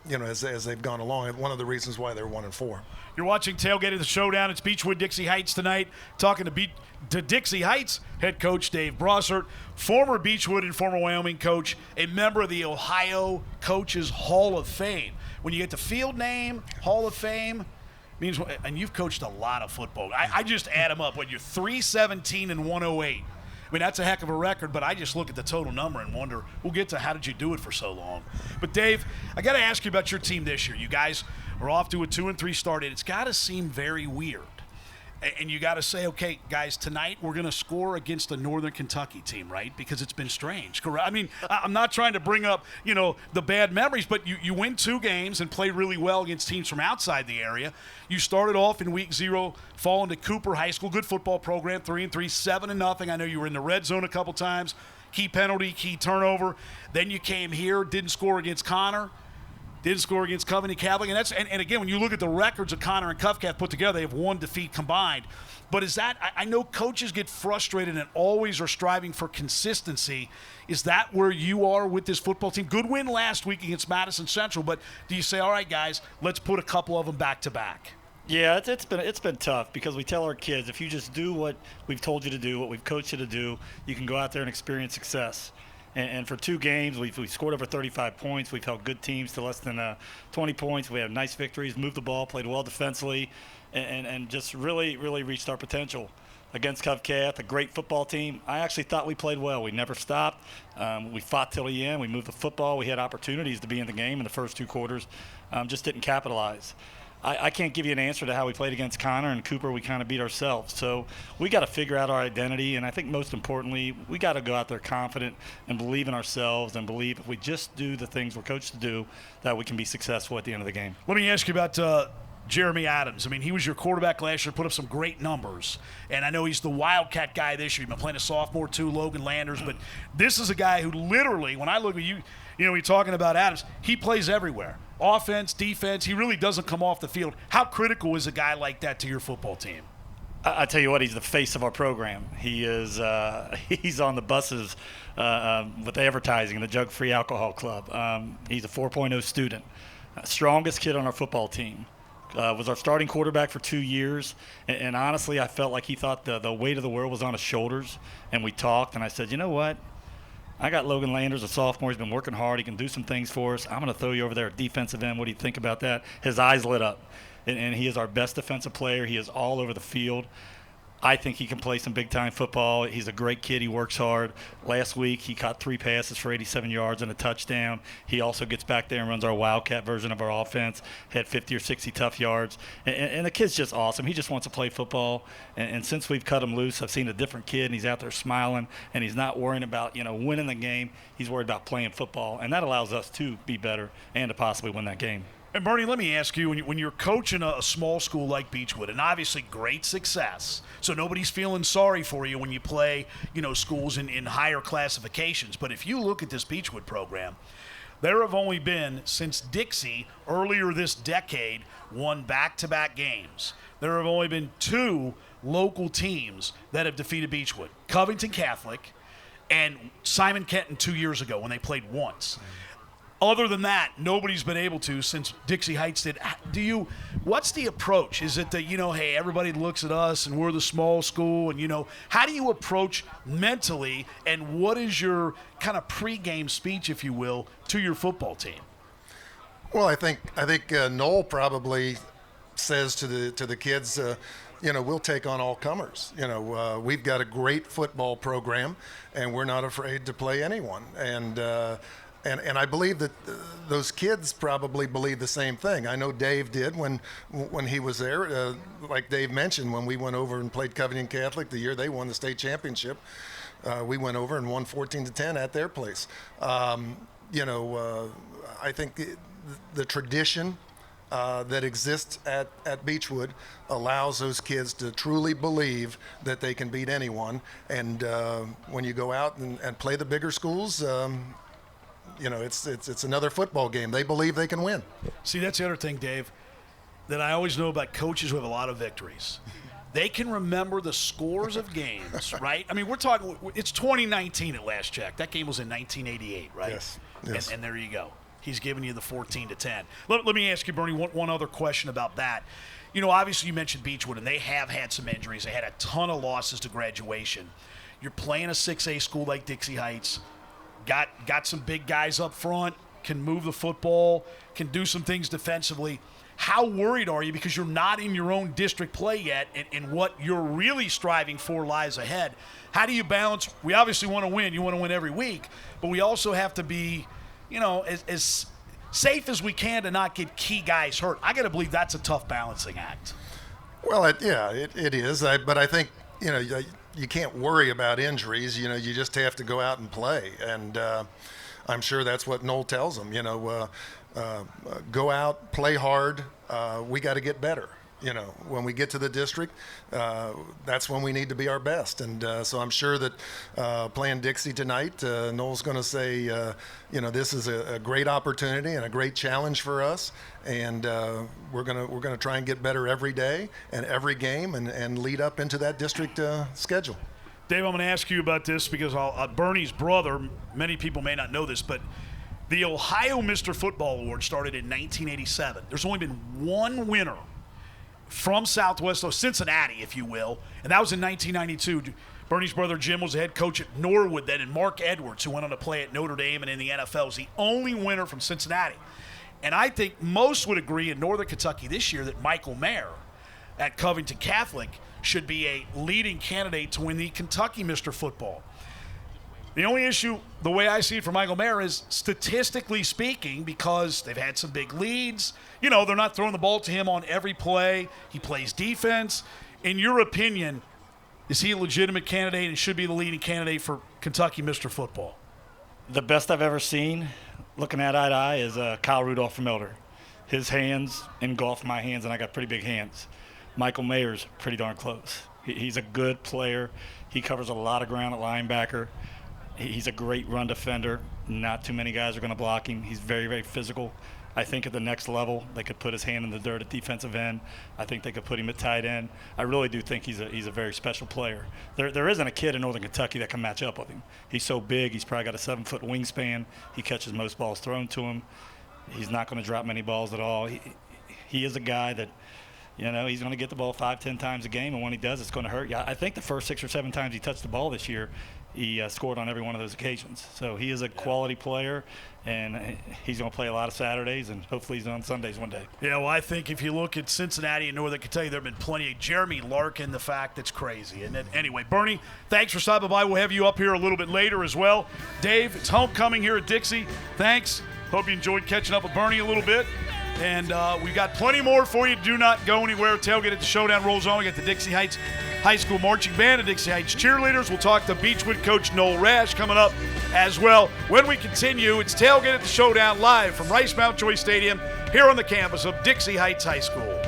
you know, as they've gone along. One of the reasons why they're 1-4. You're watching Tailgate of the Showdown. It's Beechwood, Dixie Heights tonight. Talking to Dixie Heights head coach Dave Brossart, former Beechwood and former Wyoming coach, a member of the Ohio Coaches Hall of Fame. When you get the field name, Hall of Fame, means, and you've coached a lot of football. I just add them up. When you're 317 and 108. I mean, that's a heck of a record, but I just look at the total number and wonder, we'll get to how did you do it for so long. But, Dave, I got to ask you about your team this year. You guys are off to a 2-3 start, and it's got to seem very weird. And you got to say, okay, guys, tonight we're going to score against a Northern Kentucky team, right? Because it's been strange. Correct? I mean, I'm not trying to bring up, you know, the bad memories, but you win 2 games and play really well against teams from outside the area. You started off in week 0, falling to Cooper High School, good football program, 3-3, 7-0. I know you were in the red zone a couple times. Key penalty, key turnover. Then you came here, didn't score against Connor. Didn't score against Covington Catholic. And again, when you look at the records of Connor and Covcath put together, they have 1 defeat combined. But is that, I know coaches get frustrated and always are striving for consistency. Is that where you are with this football team? Good win last week against Madison Central, but do you say, all right, guys, let's put a couple of them back to back? Yeah, it's been tough because we tell our kids, if you just do what we've told you to do, what we've coached you to do, you can go out there and experience success. And for 2 games, we've scored over 35 points. We've held good teams to less than 20 points. We have nice victories, moved the ball, played well defensively, and just really, really reached our potential. Against Covcath, a great football team, I actually thought we played well. We never stopped. We fought till the end. We moved the football. We had opportunities to be in the game in the first 2 quarters, just didn't capitalize. I can't give you an answer to how we played against Connor and Cooper. We kind of beat ourselves. So we got to figure out our identity, and I think most importantly, we got to go out there confident and believe in ourselves and believe if we just do the things we're coached to do, that we can be successful at the end of the game. Let me ask you about Jeremy Adams. I mean, he was your quarterback last year, put up some great numbers. And I know he's the Wildcat guy this year. He's been playing a sophomore too, Logan Landers. But this is a guy who literally, when I look at you, you know, you're talking about Adams, he plays everywhere. Offense, defense, he really doesn't come off the field. How critical is a guy like that to your football team? I tell you what, he's the face of our program. He is. He's on the buses with advertising, the Jug Free Alcohol Club. He's a 4.0 student, strongest kid on our football team. Was our starting quarterback for 2 years, and honestly, I felt like he thought the weight of the world was on his shoulders. And we talked, and I said, you know what? I got Logan Landers, a sophomore. He's been working hard. He can do some things for us. I'm going to throw you over there at defensive end. What do you think about that? His eyes lit up. And he is our best defensive player. He is all over the field. I think he can play some big-time football. He's a great kid. He works hard. Last week, he caught 3 passes for 87 yards and a touchdown. He also gets back there and runs our Wildcat version of our offense, had 50 or 60 tough yards. And the kid's just awesome. He just wants to play football. And since we've cut him loose, I've seen a different kid, and he's out there smiling, and he's not worrying about, you know, winning the game. He's worried about playing football, and that allows us to be better and to possibly win that game. And Bernie, let me ask you, when you're coaching a small school like Beechwood, and obviously great success, so nobody's feeling sorry for you when you play, you know, schools in higher classifications. But if you look at this Beechwood program, there have only been, since Dixie earlier this decade won back-to-back games, there have only been 2 local teams that have defeated Beechwood. Covington Catholic and Simon Kenton 2 years ago when they played once. Other than that, nobody's been able to since Dixie Heights did. What's the approach? Is it that, you know, hey, everybody looks at us and we're the small school, and, you know, how do you approach mentally, and what is your kind of pregame speech, if you will, to your football team? Well, I think Noel probably says to the kids, you know, we'll take on all comers. You know, we've got a great football program, and we're not afraid to play anyone. And I believe that those kids probably believe the same thing. I know Dave did when he was there. Like Dave mentioned, when we went over and played Covington Catholic the year they won the state championship, we went over and won 14-10 at their place. You know, I think the tradition that exists at Beechwood allows those kids to truly believe that they can beat anyone. And when you go out and play the bigger schools, it's another football game. They believe they can win. See, that's the other thing, Dave, that I always know about coaches who have a lot of victories. They can remember the scores of games, right? I mean, we're talking, it's 2019 at last check. That game was in 1988, right? Yes. And there you go. He's giving you the 14-10. Let me ask you, Bernie, one other question about that. You know, obviously you mentioned Beechwood, and they have had some injuries. They had a ton of losses to graduation. You're playing a 6A school like Dixie Heights, got some big guys up front, can move the football, can do some things defensively. How worried are you, because you're not in your own district play yet, and what you're really striving for lies ahead? How do you balance? We obviously want to win. You want to win every week, but we also have to be, as safe as we can to not get key guys hurt. I got to believe that's a tough balancing act. Well, it is. But I think, you can't worry about injuries. You just have to go out and play. And I'm sure that's what Noel tells them, go out, play hard. We got to get better. When we get to the district, that's when we need to be our best. And so I'm sure that playing Dixie tonight, Noel's going to say, this is a great opportunity and a great challenge for us. And we're gonna try and get better every day and every game and lead up into that district schedule. Dave, I'm going to ask you about this because Bernie's brother, many people may not know this, but the Ohio Mr. Football Award started in 1987. There's only been one winner from Southwest, so Cincinnati, if you will, and that was in 1992. Bernie's brother Jim was the head coach at Norwood then, and Mark Edwards, who went on to play at Notre Dame and in the NFL, is the only winner from Cincinnati. And I think most would agree in Northern Kentucky this year that Michael Mayer at Covington Catholic should be a leading candidate to win the Kentucky Mr. Football. The only issue, the way I see it for Michael Mayer, is statistically speaking, because they've had some big leads. They're not throwing the ball to him on every play. He plays defense. In your opinion, is he a legitimate candidate and should be the leading candidate for Kentucky Mr. Football? The best I've ever seen, looking at eye to eye, is Kyle Rudolph from Elder. His hands engulf my hands, and I got pretty big hands. Michael Mayer's pretty darn close. He's a good player. He covers a lot of ground at linebacker. He's a great run defender. Not too many guys are going to block him. He's very, very physical. I think at the next level, they could put his hand in the dirt at defensive end. I think they could put him at tight end. I really do think he's a very special player. There isn't a kid in Northern Kentucky that can match up with him. He's so big. He's probably got a 7-foot wingspan. He catches most balls thrown to him. He's not going to drop many balls at all. He is a guy that, he's going to get the ball 5-10 times a game, and when he does, it's going to hurt you. I think the first 6 or 7 times he touched the ball this year, he scored on every one of those occasions. So he is a quality player, and he's going to play a lot of Saturdays, and hopefully he's on Sundays one day. Yeah, well, I think if you look at Cincinnati and Northern Kentucky, there have been plenty of Jeremy Larkin, the fact that's crazy. And then, anyway, Bernie, thanks for stopping by. We'll have you up here a little bit later as well. Dave, it's homecoming here at Dixie. Thanks. Hope you enjoyed catching up with Bernie a little bit. And we got plenty more for you. Do not go anywhere. Tailgate at the Showdown rolls on. We got the Dixie Heights High School Marching Band and Dixie Heights Cheerleaders. We'll talk to Beechwood coach Noel Rauch coming up as well. When we continue, it's Tailgate at the Showdown live from Rice Mountjoy Stadium here on the campus of Dixie Heights High School.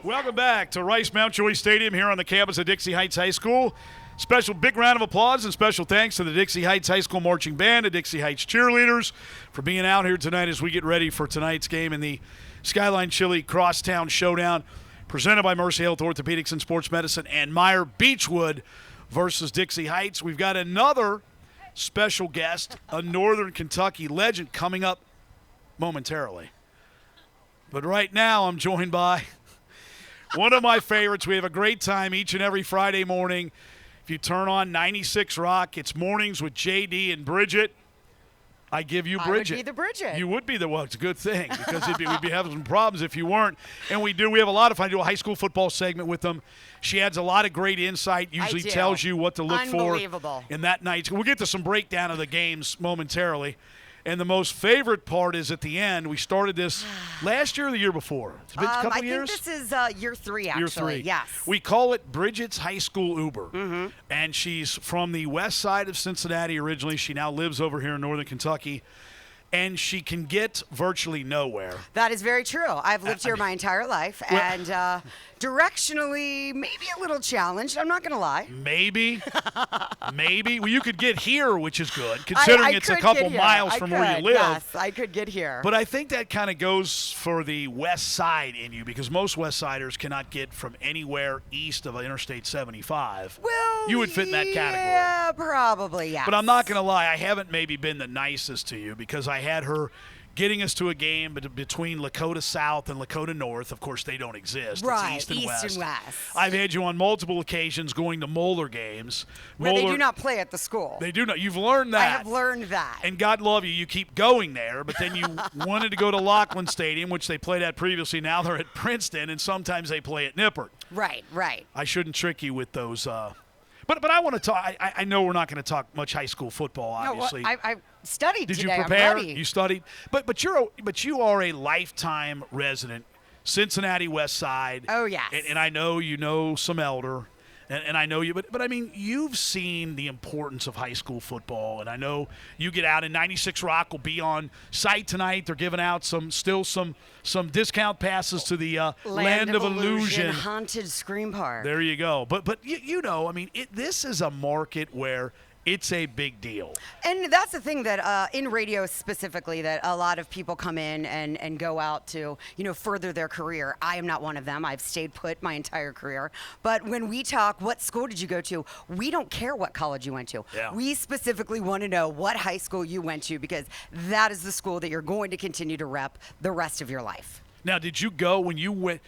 Welcome back to Rice Mountjoy Stadium here on the campus of Dixie Heights High School. Special big round of applause and special thanks to the Dixie Heights High School Marching Band, the Dixie Heights cheerleaders for being out here tonight as we get ready for tonight's game in the Skyline Chili Crosstown Showdown, presented by Mercy Health Orthopedics and Sports Medicine and Meyer Beechwood versus Dixie Heights. We've got another special guest, a Northern Kentucky legend, coming up momentarily. But right now I'm joined by one of my favorites. We have a great time each and every Friday morning. If you turn on 96 Rock, it's Mornings with JD and Bridget. I give you Bridget. I would be the Bridget. You would be the one. It's a good thing because we'd be having some problems if you weren't. And we do. We have a lot of fun. I do a high school football segment with them. She adds a lot of great insight, usually tells you what to look for in that night. We'll get to some breakdown of the games momentarily. And the most favorite part is at the end. We started this last year or the year before? It's been a couple years? I think this is year 3, actually. Year 3. Yes. We call it Bridget's High School Uber. And she's from the west side of Cincinnati originally. She now lives over here in Northern Kentucky. And she can get virtually nowhere. That is very true. I've lived here my entire life, and directionally, maybe a little challenged. I'm not going to lie. Maybe. Well, you could get here, which is good, considering it's a couple miles from where you live. Yes, I could get here. But I think that kind of goes for the west side in you, because most west siders cannot get from anywhere east of Interstate 75. Well, you would fit in that category. Yeah, probably, yes. But I'm not going to lie. I haven't maybe been the nicest to you, because I had her getting us to a game between Lakota South and Lakota North. Of course, they don't exist. Right, it's East and West. West. I've had you on multiple occasions going to Moeller games. Where they do not play at the school. They do not. You've learned that. I have learned that. And God love you, you keep going there, but then you wanted to go to Laughlin Stadium, which they played at previously. Now they're at Princeton, and sometimes they play at Nippert. Right. I shouldn't trick you with those. But I want to talk. I know we're not going to talk much high school football, obviously. No, I studied Did today. you prepare? I'm ready. You studied, but you are a lifetime resident, Cincinnati West Side. Oh yes. And I know you know some Elder, and I know you. But I mean, you've seen the importance of high school football, and I know you get out. And 96 Rock will be on site tonight. They're giving out some discount passes to the Land of Illusion Haunted Scream Park. There you go. But you know, I mean, this is a market where it's a big deal. And that's the thing that in radio specifically, that a lot of people come in and go out to, further their career. I am not one of them. I've stayed put my entire career. But when we talk, what school did you go to? We don't care what college you went to. Yeah. We specifically want to know what high school you went to, because that is the school that you're going to continue to rep the rest of your life. Now, did you go when you went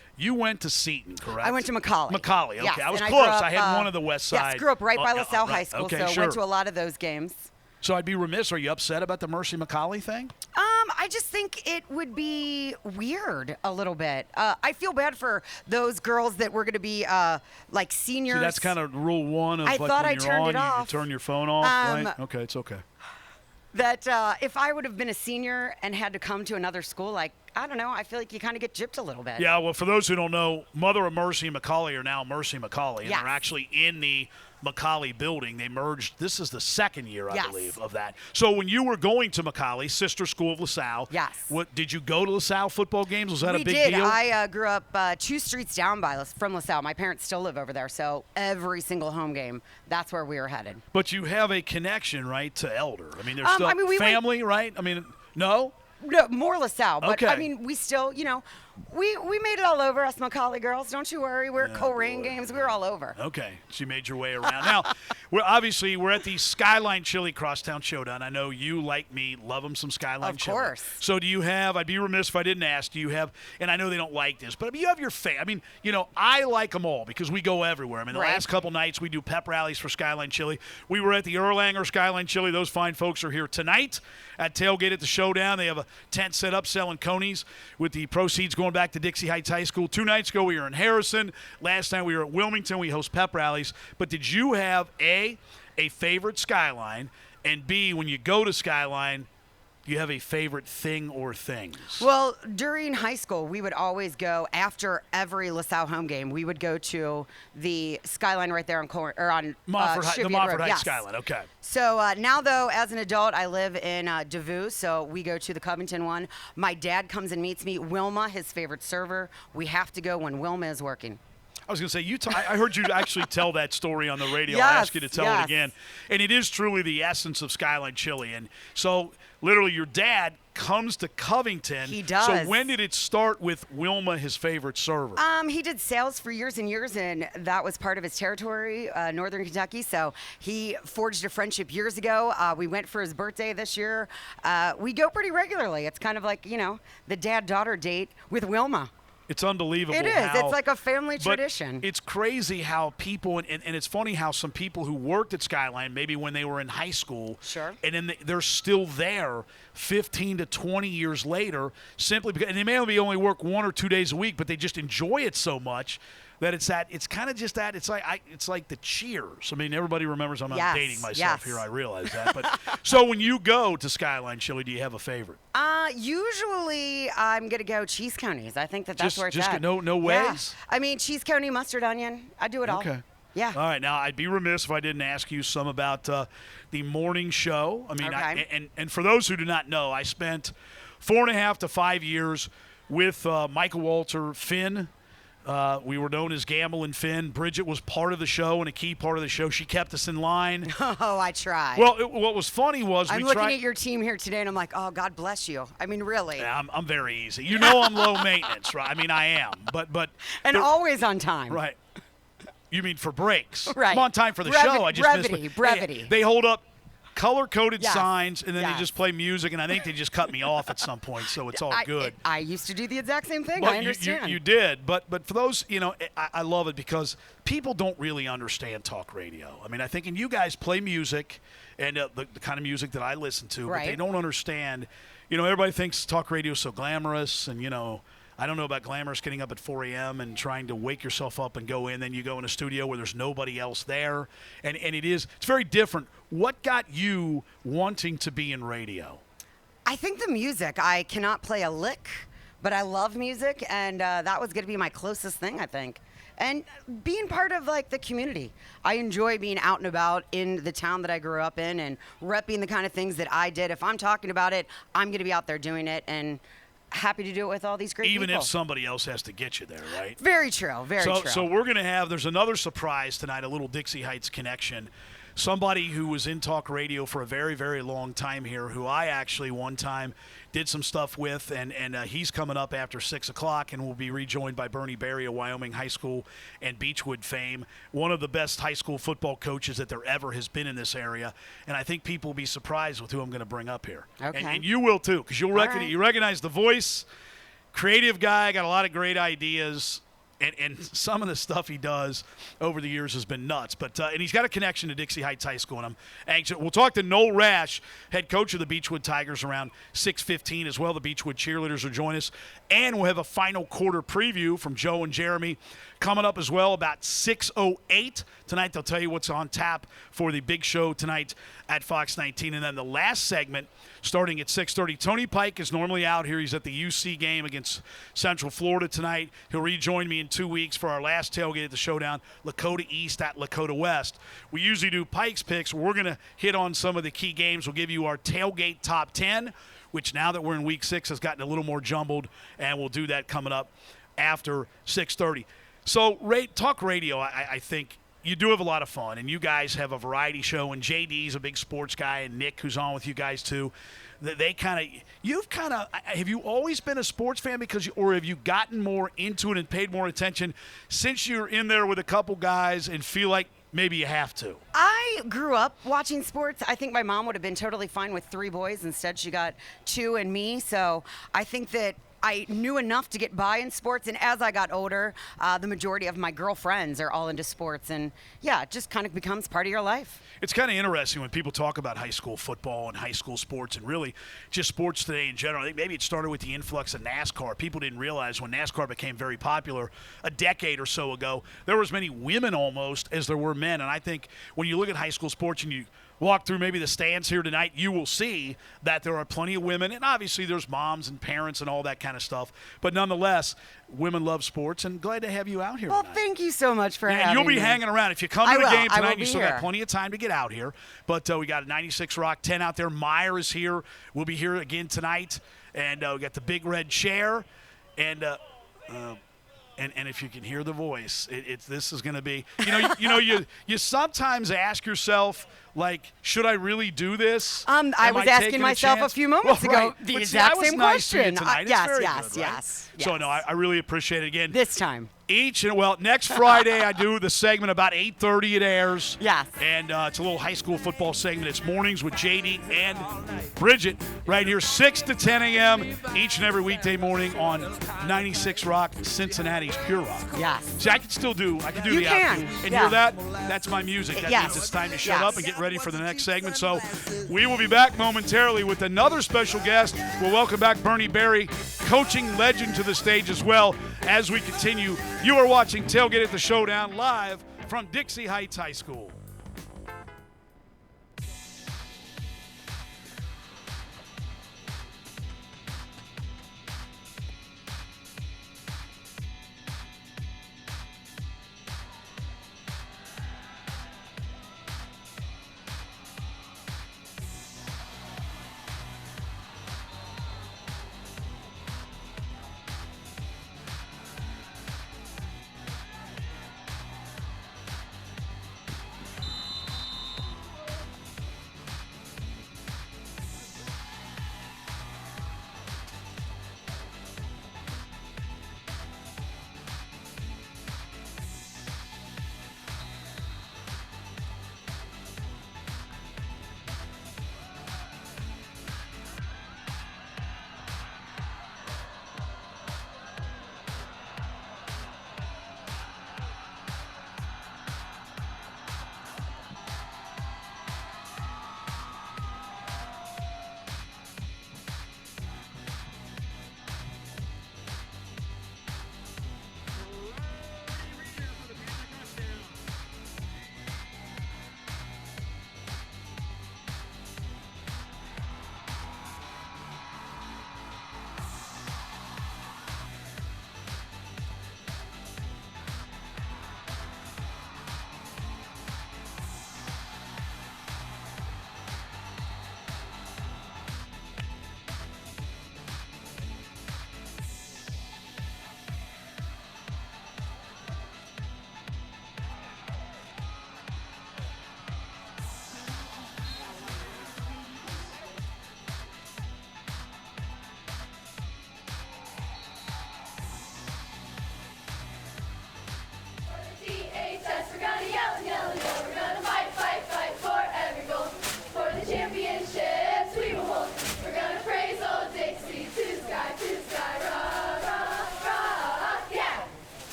to Seton, correct? I went to Macaulay. Okay. Yes, I was and close. Up, I had one of the west side. Yes, grew up right by LaSalle High School, okay, so sure. went to a lot of those games. So I'd be remiss. Are you upset about the Mercy Macaulay thing? I just think it would be weird a little bit. I feel bad for those girls that were going to be like seniors. See, that's kind of rule one of I like thought when I you're turned on, it off. you turn your phone off, right? Okay, it's okay. That if I would have been a senior and had to come to another school, like, I don't know, I feel like you kind of get gypped a little bit. Yeah, well, for those who don't know, Mother of Mercy and Macaulay are now Mercy Macaulay, and Yes. they're actually in the Macaulay building. They merged. This is the second year, I Yes. believe, of that. So when you were going to Macaulay, sister school of LaSalle, Yes. What did you go to LaSalle football games? Was that we a big did. deal? I grew up 2 streets down from LaSalle. My parents still live over there, so every single home game, that's where we were headed. But you have a connection, right, to Elder. I mean, there's still we family, right? I mean, no? No, more LaSalle, but Okay. I mean, we still, we made it all over, us Macaulay girls. Don't you worry. We're at Coleraine games. We were all over. Okay, so you made your way around. Now, we're at the Skyline Chili Crosstown Showdown. I know you, like me, love them some Skyline Chili. Of course. So do you have, I'd be remiss if I didn't ask, do you have, and I know they don't like this, but you have your favorite. I mean, I like them all because we go everywhere. I mean, the Right. last couple nights we do pep rallies for Skyline Chili. We were at the Erlanger Skyline Chili. Those fine folks are here tonight at Tailgate at the Showdown. They have a tent set up selling conies with the proceeds going back to Dixie Heights High School. 2 nights ago we were in Harrison. Last time we were at Wilmington. We host pep rallies. But did you have A favorite Skyline, and B, when you go to Skyline, Do you have a favorite thing or things? Well, during high school, we would always go after every LaSalle home game. We would go to the Skyline right there on the Cheviot Montfort Road. Heights Yes. Skyline. Okay. So now, though, as an adult, I live in Deveux, so we go to the Covington one. My dad comes and meets me. Wilma, his favorite server. We have to go when Wilma is working. I was going to say, I heard you actually tell that story on the radio. Yes, I asked you to tell it yes. again. And it is truly the essence of Skyline Chili. And so, literally, your dad comes to Covington. He does. So when did it start with Wilma, his favorite server? He did sales for years and years, and that was part of his territory, Northern Kentucky. So he forged a friendship years ago. We went for his birthday this year. We go pretty regularly. It's kind of like, the dad-daughter date with Wilma. It's unbelievable. It is. It's like a family tradition. It's crazy how people, and it's funny how some people who worked at Skyline, maybe when they were in high school, Sure. and then they're still there 15 to 20 years later, simply because, and they may only work 1 or 2 days a week, but they just enjoy it so much that it's kind of just that. It's like the Cheers. I mean, everybody remembers. I'm not Yes, dating myself yes. here. I realize that. But so when you go to Skyline Chili, do you have a favorite? Usually I'm going to go cheese conies. I think that's where it's just at. no Yeah. ways? I mean, cheese coney, mustard, onion. I do it all. Okay. Yeah. All right. Now, I'd be remiss if I didn't ask you some about the morning show. I mean, Okay. and for those who do not know, I spent 4.5 to 5 years with Michael Walter, Finn. We were known as Gamble and Finn. Bridget was part of the show and a key part of the show. She kept us in line. Oh, I tried. Well, what was funny was I'm we looking tried. at your team here today, and I'm like, oh, God bless you. I mean, really. Yeah, I'm very easy. You know I'm low maintenance, right? I mean, I am. But And there- always on time. Right. You mean for breaks? Right. I'm on time for the show. I just missed brevity, it. brevity. They hold up color-coded Yes, signs, and then they yes. just play music, and I think they just cut me off at some point, so it's all good. I used to do the exact same thing. Well, I understand. You did, but for those, I love it because people don't really understand talk radio. I mean, I think, and you guys play music, and the kind of music that I listen to, but they Right. don't understand. Everybody thinks talk radio is so glamorous, and I don't know about glamorous getting up at 4 a.m. and trying to wake yourself up and go in. Then you go in a studio where there's nobody else there, and it's very different. What got you wanting to be in radio? I think the music. I cannot play a lick, but I love music, and that was going to be my closest thing, I think. And being part of the community. I enjoy being out and about in the town that I grew up in and repping the kind of things that I did. If I'm talking about it, I'm going to be out there doing it, and happy to do it with all these great Even people. if somebody else has to get you there, right? Very true. Very true. So we're going to there's another surprise tonight, a little Dixie Heights connection. Somebody who was in talk radio for a very, very long time here, who I actually one time did some stuff with, and he's coming up after 6 o'clock, and will be rejoined by Bernie Berry of Wyoming High School and Beechwood fame, one of the best high school football coaches that there ever has been in this area. And I think people will be surprised with who I'm going to bring up here. Okay. And you will too, because you recognize the voice, creative guy, got a lot of great ideas. And some of the stuff he does over the years has been nuts. But and he's got a connection to Dixie Heights High School, and I'm anxious. We'll talk to Noel Rauch, head coach of the Beechwood Tigers, around 6:15 as well. The Beechwood cheerleaders will join us. And we'll have a final quarter preview from Joe and Jeremy coming up as well about 6:08 tonight. They'll tell you what's on tap for the big show tonight at Fox 19. And then the last segment starting at 6:30. Tony Pike is normally out here. He's at the UC game against Central Florida tonight. He'll rejoin me in 2 weeks for our last tailgate at the Showdown, Lakota East at Lakota West. We usually do Pike's picks. We're going to hit on some of the key games. We'll give you our tailgate top 10, which now that we're in week 6 has gotten a little more jumbled, and we'll do that coming up after 6:30. So talk radio, I think you do have a lot of fun, and you guys have a variety show, and JD's a big sports guy, and Nick, who's on with you guys too. Have you always been a sports fan or have you gotten more into it and paid more attention since you're in there with a couple guys and feel like maybe you have to? I grew up watching sports. I think my mom would have been totally fine with 3 boys. Instead, she got 2 and me. So I think that I knew enough to get by in sports, and as I got older, the majority of my girlfriends are all into sports, and yeah, it just kind of becomes part of your life. It's kind of interesting when people talk about high school football and high school sports and really just sports today in general. I think maybe it started with the influx of NASCAR. People didn't realize when NASCAR became very popular a decade or so ago, there were as many women almost as there were men. And I think when you look at high school sports and you walk through maybe the stands here tonight, you will see that there are plenty of women, and obviously there's moms and parents and all that kind of stuff. But nonetheless, women love sports, and glad to have you out here Well, tonight. thank you so much for having And you'll be me. hanging around. If you come to I the will. game I will tonight, be you still here. got plenty of time to get out here. But we got a 96 Rock 10 out there. Meyer is here. We'll be here again tonight. And we got the big red chair. And if you can hear the voice, this is going to be, you sometimes ask yourself, like, should I really do this? I Am was taking asking myself a chance? few moments Well, ago right. the But exact that was same nice to you question. tonight. It's Yes, very yes, good, right? yes, So, yes. no, I really appreciate it. Again, This time. next Friday I do the segment about 8:30. It airs. Yes. And it's a little high school football segment. It's mornings with JD and Bridget right here, 6 to 10 a.m. each and every weekday morning on 96 Rock, Cincinnati's Pure Rock. Yes. See, I can do You the can, outdo. And yeah. hear that? That's my music. That Yes. means it's time to shut Yes. up and get ready for the next segment. So we will be back momentarily with another special guest. We'll welcome back Bernie Berry, coaching legend, to the stage as well as we continue. You are watching Tailgate at the Showdown live from Dixie Heights High School.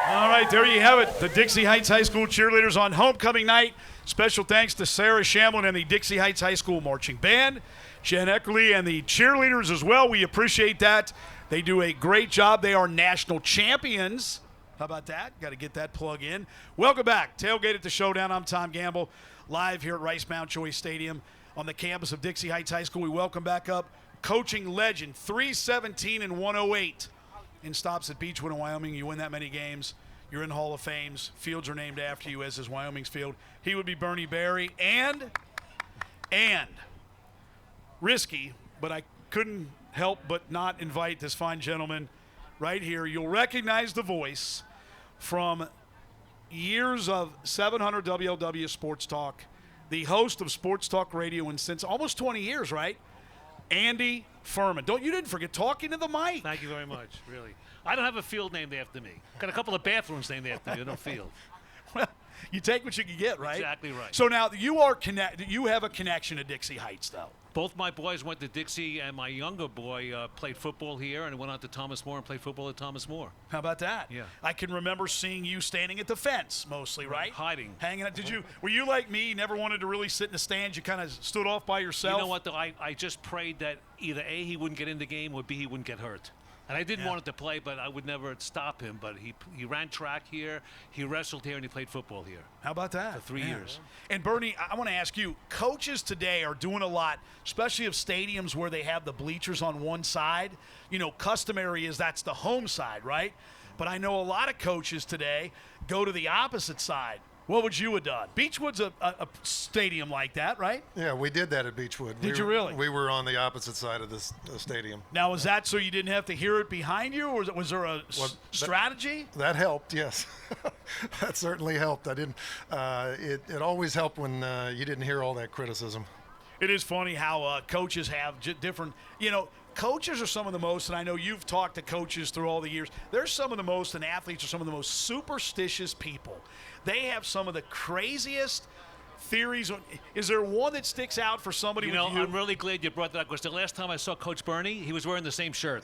All right, there you have it. The Dixie Heights High School cheerleaders on homecoming night. Special thanks to Sarah Shamlin and the Dixie Heights High School Marching Band, Jen Eckerly, and the cheerleaders as well. We appreciate that. They do a great job. They are national champions. How about that? Got to get that plug in. Welcome back. Tailgate at the Showdown. I'm Tom Gamble, live here at Rice Mount Choice Stadium on the campus of Dixie Heights High School. We welcome back up coaching legend, 317 and 108 in stops at Beechwood in Wyoming. You win that many games, you're in the Hall of Fames. Fields are named after you, as is Wyoming's field. He would be Bernie Berry. And risky, but I couldn't help but not invite this fine gentleman right here. You'll recognize the voice from years of 700 WLW Sports Talk, the host of Sports Talk Radio and since almost 20 years, right? Andy Furman. You didn't forget talking to the mic. Thank you very much, really. I don't have a field named after me. Got a couple of bathrooms named after me, no field. Well, you take what you can get, right? Exactly right. So now you have a connection to Dixie Heights, though. Both my boys went to Dixie, and my younger boy played football here and went on to Thomas More and played football at Thomas More. How about that? Yeah. I can remember seeing you standing at the fence mostly, right? Hiding. Hanging out. Were you like me, never wanted to really sit in the stands? You kind of stood off by yourself? You know what, though? I just prayed that either A, he wouldn't get in the game, or B, he wouldn't get hurt. And I didn't want him to play, but I would never stop him. But he ran track here, he wrestled here, and he played football here. How about that? For 3 years. And Bernie, I want to ask you, coaches today are doing a lot, especially of stadiums where they have the bleachers on one side. You know, customary is that's the home side, right? But I know a lot of coaches today go to the opposite side. What would you have done? Beechwood's a stadium like that, right? Yeah, we did that at Beechwood. Did you really? We were on the opposite side of the stadium. Now, was that so you didn't have to hear it behind you, or was there a strategy? That helped, yes. That certainly helped. I didn't. It always helped when you didn't hear all that criticism. It is funny how coaches have different, coaches are some of the most, and I know you've talked to coaches through all the years, they're some of the most, and athletes are some of the most superstitious people. They have some of the craziest theories. Is there one that sticks out for somebody with you? I'm really glad you brought that up, because the last time I saw Coach Bernie, he was wearing the same shirt.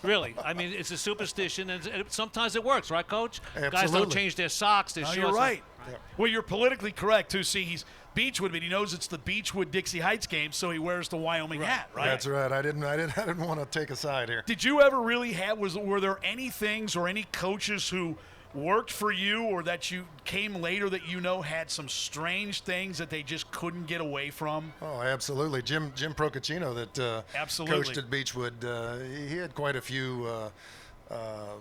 Really. I mean, it's a superstition, and sometimes it works, right, Coach? Absolutely. Guys don't change their socks, their shorts. You're right. Yeah. Well, you're politically correct, too. See, he's Beechwood, but he knows it's the Beechwood Dixie Heights game, so he wears the Wyoming hat, right? That's right. I didn't want to take a side here. Did you ever really were there any things or any coaches who worked for you or that you came later that had some strange things that they just couldn't get away from? Oh, absolutely. Jim Procaccino that coached at Beechwood, he had quite a few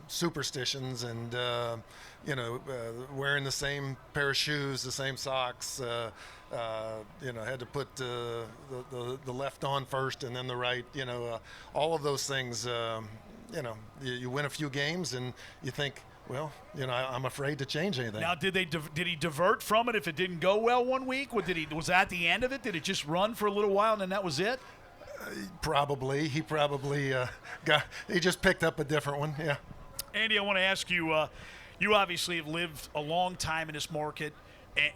superstitions and, wearing the same pair of shoes, the same socks, had to put the left on first and then the right, all of those things, you win a few games and you think, well, I'm afraid to change anything. Now, did he divert from it if it didn't go well one week? Was that the end of it? Did it just run for a little while and then that was it? Probably. He probably he just picked up a different one, yeah. Andy, I want to ask you, you obviously have lived a long time in this market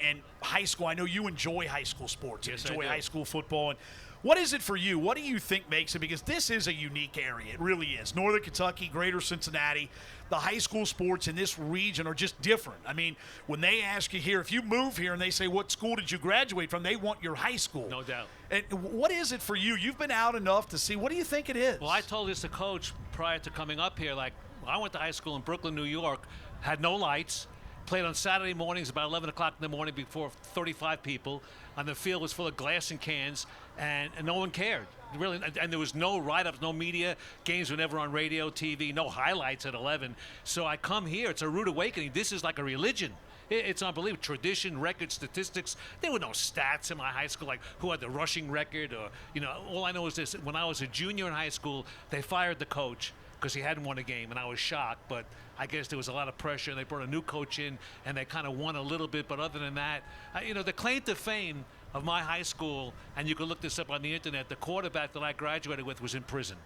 and high school. I know you enjoy high school sports. Yes, you enjoy I do. high school football. And what is it for you? What do you think makes it? Because this is a unique area. It really is. Northern Kentucky, Greater Cincinnati, the high school sports in this region are just different. I mean, when they ask you here, if you move here and they say, what school did you graduate from, they want your high school. No doubt. And what is it for you? You've been out enough to see. What do you think it is? Well, I told this to Coach prior to coming up here. Like, I went to high school in Brooklyn, New York, had no lights, played on Saturday mornings about 11 o'clock in the morning before 35 people, and the field was full of glass and cans, and no one cared. Really, and there was no write-ups, no media. Games were never on radio, TV, no highlights at 11. So I come here. It's a rude awakening. This is like a religion. It's unbelievable. Tradition, record, statistics. There were no stats in my high school, like who had the rushing record or, all I know is this. When I was a junior in high school, they fired the coach because he hadn't won a game, and I was shocked. But I guess there was a lot of pressure, and they brought a new coach in, and they kind of won a little bit. But other than that, the claim to fame of my high school, and you can look this up on the internet, the quarterback that I graduated with was in prison.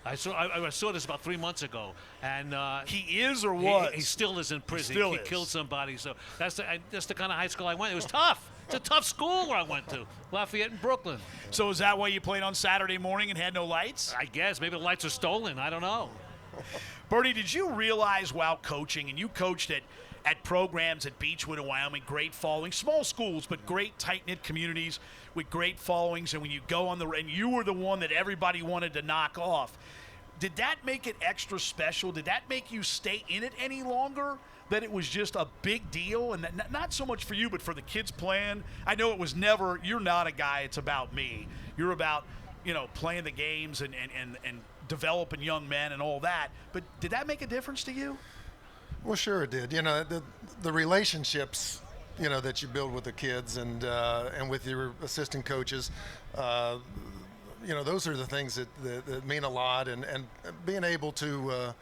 I saw this about 3 months ago, and he is or was? He still is in prison. He killed somebody. So that's the kind of high school I went. It was tough. It's a tough school where I went to, Lafayette in Brooklyn. So is that why you played on Saturday morning and had no lights? I guess maybe the lights were stolen. I don't know. Bernie, did you realize while coaching, and you coached at programs at Beechwood in Wyoming, great following, small schools, but great tight-knit communities with great followings, and when you go on and you were the one that everybody wanted to knock off, did that make it extra special? Did that make you stay in it any longer? That it was just a big deal, and not so much for you, but for the kids playing? I know it was never, you're not a guy, it's about me. You're about, playing the games and developing young men and all that. But did that make a difference to you? Well, sure it did. The relationships, that you build with the kids and with your assistant coaches, those are the things that mean a lot. And being able to,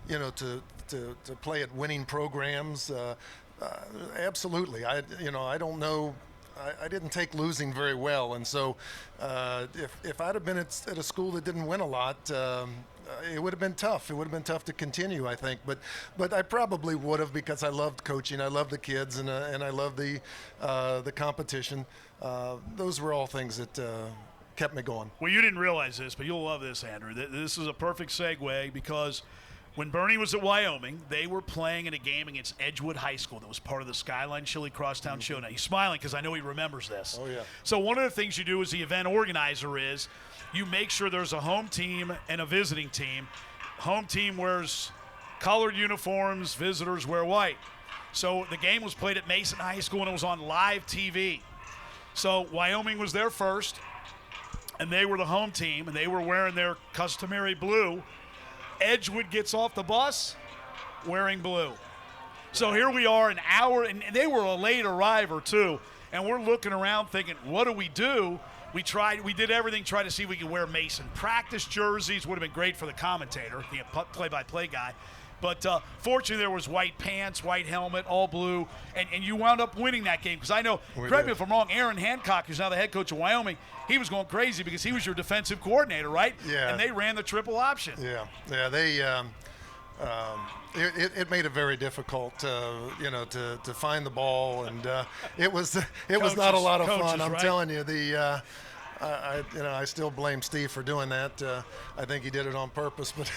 to play at winning programs, absolutely. I don't know. I didn't take losing very well, and so if I'd have been at a school that didn't win a lot, it would have been tough. It would have been tough to continue, I think. But I probably would have, because I loved coaching, I loved the kids, and I loved the competition. Those were all things that kept me going. Well, you didn't realize this, but you'll love this, Andrew. This is a perfect segue, because when Bernie was at Wyoming, they were playing in a game against Edgewood High School that was part of the Skyline Chili Crosstown Showdown. He's smiling because I know he remembers this. Oh, yeah. So one of the things you do as the event organizer is you make sure there's a home team and a visiting team. home team wears colored uniforms, visitors wear white. So the game was played at Mason High School, and it was on live TV. So Wyoming was there first, and they were the home team, and they were wearing their customary blue. Edgewood gets off the bus wearing blue. So here we are an hour, and they were a late arriver too, and we're looking around thinking, what do we do? We did everything, tried to see if we could wear Mason practice jerseys. Would have been great for the commentator, the play-by-play guy. But fortunately, there was white pants, white helmet, all blue, and you wound up winning that game. Because I know, correct me if I'm wrong, Aaron Hancock, who's now the head coach of Wyoming, he was going crazy because he was your defensive coordinator, right? Yeah. And they ran the triple option. Yeah, they it made it very difficult, to find the ball, and it was not a lot of fun. I'm right? telling you, I still blame Steve for doing that. I think he did it on purpose, but.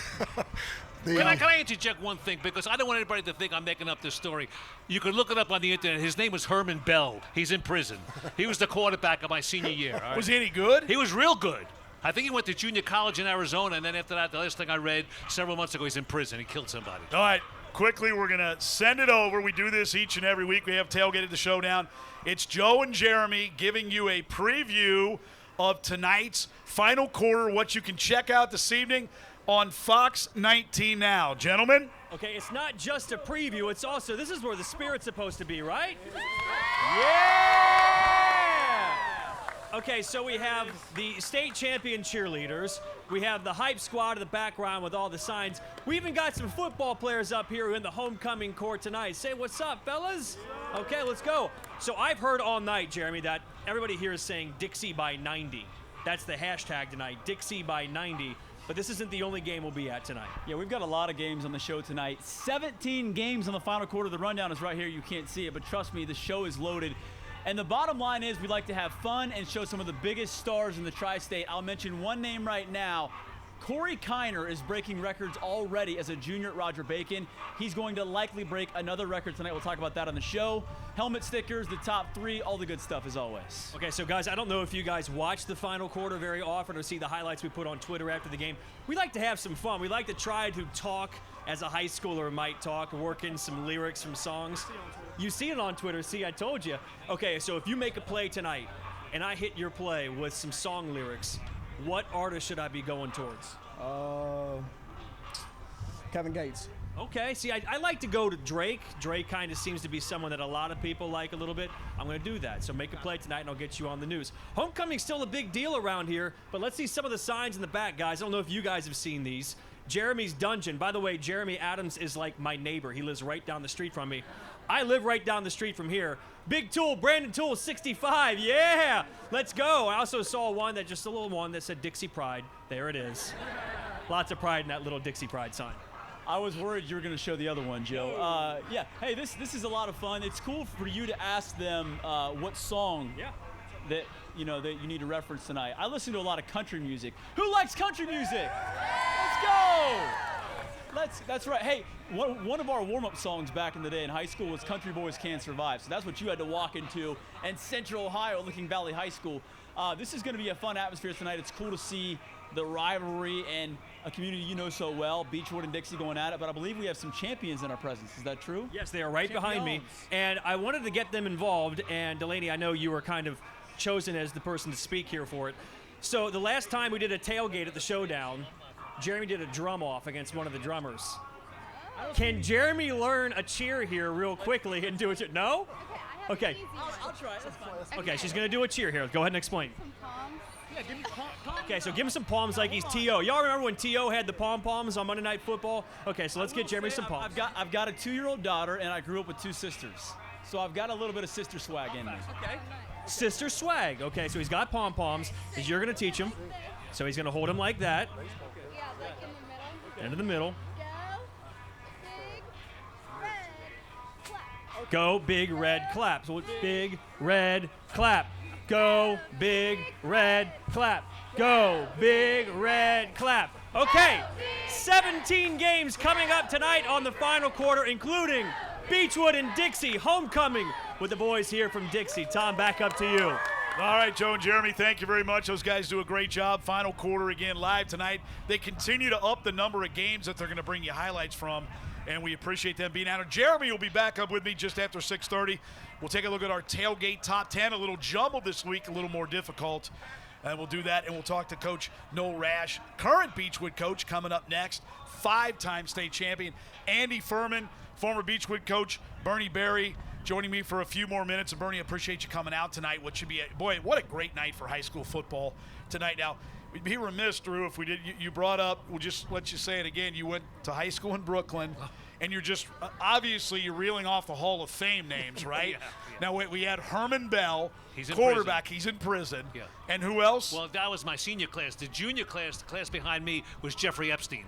Can I interject one thing? Because I don't want anybody to think I'm making up this story. You can look it up on the internet. His name was Herman Bell. He's in prison. He was the quarterback of my senior year. All right? Was he any good? He was real good. I think he went to junior college in Arizona, and then after that, the last thing I read several months ago, he's in prison. He killed somebody. All right, quickly, we're going to send it over. We do this each and every week. We have Tailgate at the Showdown. It's Joe and Jeremy giving you a preview of tonight's final quarter, what you can check out this evening on Fox 19 now. Gentlemen? Okay, it's not just a preview. It's also, this is where the spirit's supposed to be, right? Yeah! Okay, so we have the state champion cheerleaders. We have the hype squad in the background with all the signs. We even got some football players up here in the homecoming court tonight. Say what's up, fellas? Okay, let's go. So I've heard all night, Jeremy, that everybody here is saying Dixie by 90. That's the hashtag tonight, Dixie by 90. But this isn't the only game we'll be at tonight. Yeah, we've got a lot of games on the show tonight. 17 games on the final quarter. The rundown is right here. You can't see it, but trust me, the show is loaded. And the bottom line is we like to have fun and show some of the biggest stars in the tri-state. I'll mention one name right now. Corey Kiner is breaking records already as a junior at Roger Bacon. He's going to likely break another record tonight. We'll talk about that on the show. Helmet stickers, the top three, all the good stuff as always. Okay, so guys, I don't know if you guys watch the final quarter very often or see the highlights we put on Twitter after the game. We like to have some fun. We like to try to talk as a high schooler might talk, work in some lyrics from songs. You see it on Twitter. See, I told you. Okay, so if you make a play tonight and I hit your play with some song lyrics, what artist should I be going towards? Kevin Gates. Okay, see, I like to go to Drake. Drake kind of seems to be someone that a lot of people like a little bit. I'm going to do that. So make a play tonight, and I'll get you on the news. Homecoming's still a big deal around here, but let's see some of the signs in the back, guys. I don't know if you guys have seen these. Jeremy's Dungeon. By the way, Jeremy Adams is like my neighbor. He lives right down the street from me. I live right down the street from here. Big Tool, Brandon Tool, 65. Yeah, let's go. I also saw one that just a little one that said Dixie Pride. There it is. Lots of pride in that little Dixie Pride sign. I was worried you were going to show the other one, Joe. Yeah, hey, this is a lot of fun. It's cool for you to ask them what song that you need to reference tonight. I listen to a lot of country music. Who likes country music? Let's go. That's right. Hey, one of our warm-up songs back in the day in high school was Country Boys Can't Survive. So that's what you had to walk into in Central Ohio, Licking Valley High School. This is going to be a fun atmosphere tonight. It's cool to see the rivalry and a community you know so well, Beechwood and Dixie going at it, but I believe we have some champions in our presence. Is that true? Yes, they are right behind me, and I wanted to get them involved, and Delaney, I know you were kind of chosen as the person to speak here for it. So the last time we did a tailgate at the Showdown, Jeremy did a drum off against one of the drummers. Can Jeremy learn a cheer here real quickly and do it? No? Okay. I'll try it. That's fine. Okay, she's going to do a cheer here. Go ahead and explain. Yeah, give me palms. Okay, so give him some palms like he's T.O. Y'all remember when T.O. had the pom-poms on Monday Night Football? Okay, so let's get Jeremy some palms. I've got a 2-year-old daughter, and I grew up with 2 sisters. So I've got a little bit of sister swag in me. Okay. Sister swag. Okay, so he's got pom-poms. You're going to teach him. So he's going to hold him like that. Yeah, like in the middle. Into the middle. Go, big, red, clap. Go, big, red, clap. Go, big, red, clap. Go, big, red, clap. Okay, 17 games coming up tonight on the final quarter, including Beechwood and Dixie homecoming with the boys here from Dixie. Tom, back up to you. All right, Joe and Jeremy, thank you very much. Those guys do a great job. Final quarter again live tonight. They continue to up the number of games that they're going to bring you highlights from, and we appreciate them being out. Jeremy will be back up with me just after 6:30. We'll take a look at our Tailgate top 10, a little jumbled this week, a little more difficult. And we'll do that, and we'll talk to Coach Noel Rauch, current Beechwood coach, coming up next. 5-time state champion Andy Furman, former Beechwood coach Bernie Berry, joining me for a few more minutes. And Bernie, I appreciate you coming out tonight. What should be boy, what a great night for high school football tonight. Now, we'd be remiss, Drew, if we did. You brought up. We'll just let you say it again. You went to high school in Brooklyn, and you're just obviously you're reeling off the Hall of Fame names, right? Yeah. Now we had Herman Bell, He's in quarterback. prison. He's in prison. Yeah. And who else? Well, that was my senior class. The junior class, the class behind me, was Jeffrey Epstein.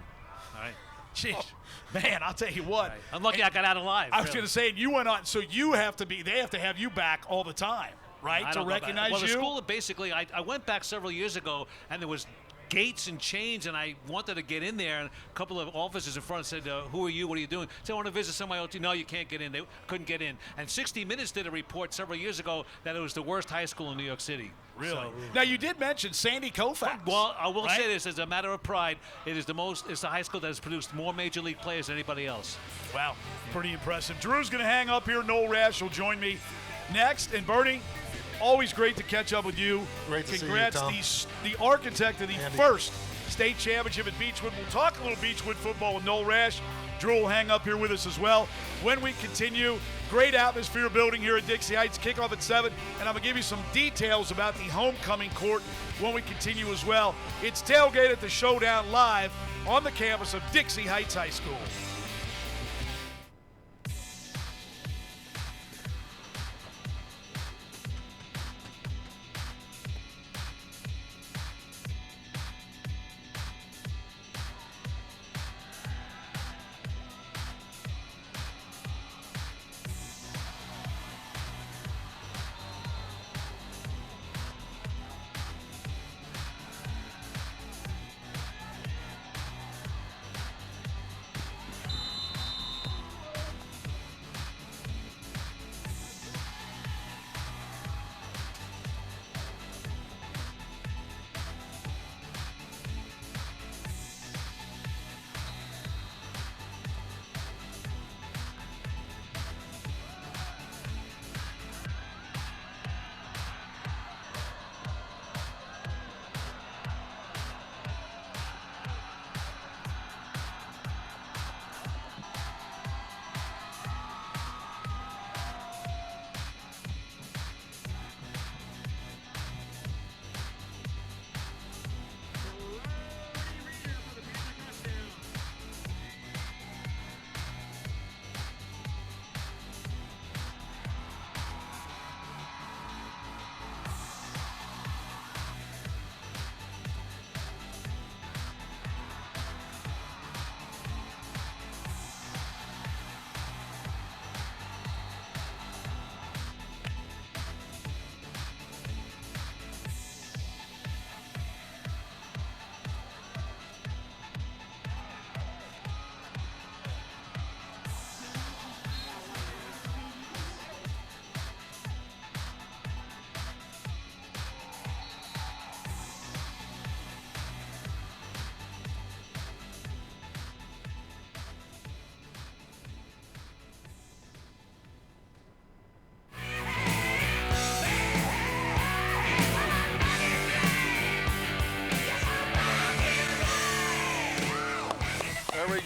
All right. Jeez, man, I'll tell you what. Right. I'm lucky I got out alive. I was really. going to say, you went on, so you have to be. They have to have you back all the time, right, I to don't go back. recognize well, you. the school basically, I went back several years ago, and there was gates and chains, and I wanted to get in there, and a couple of officers in front said, who are you, what are you doing? So I want to visit some of my old team. No, you can't get in. They couldn't get in. And 60 Minutes did a report several years ago that it was the worst high school in New York City. Really? So, Now, you did mention Sandy Koufax. well, I will right? say this as a matter of pride. It's the high school that has produced more major league players than anybody else. Wow, pretty impressive. Drew's going to hang up here. Noel Rauch will join me next. And Bernie, always great to catch up with you. Great to see you, Congrats, Tom. the architect of the Andy. first state championship at Beechwood. We'll talk a little Beechwood football with Noel Rauch. Drew will hang up here with us as well. When we continue, great atmosphere building here at Dixie Heights. Kickoff at 7, and I'm going to give you some details about the homecoming court when we continue as well. It's Tailgate at the Showdown live on the campus of Dixie Heights High School.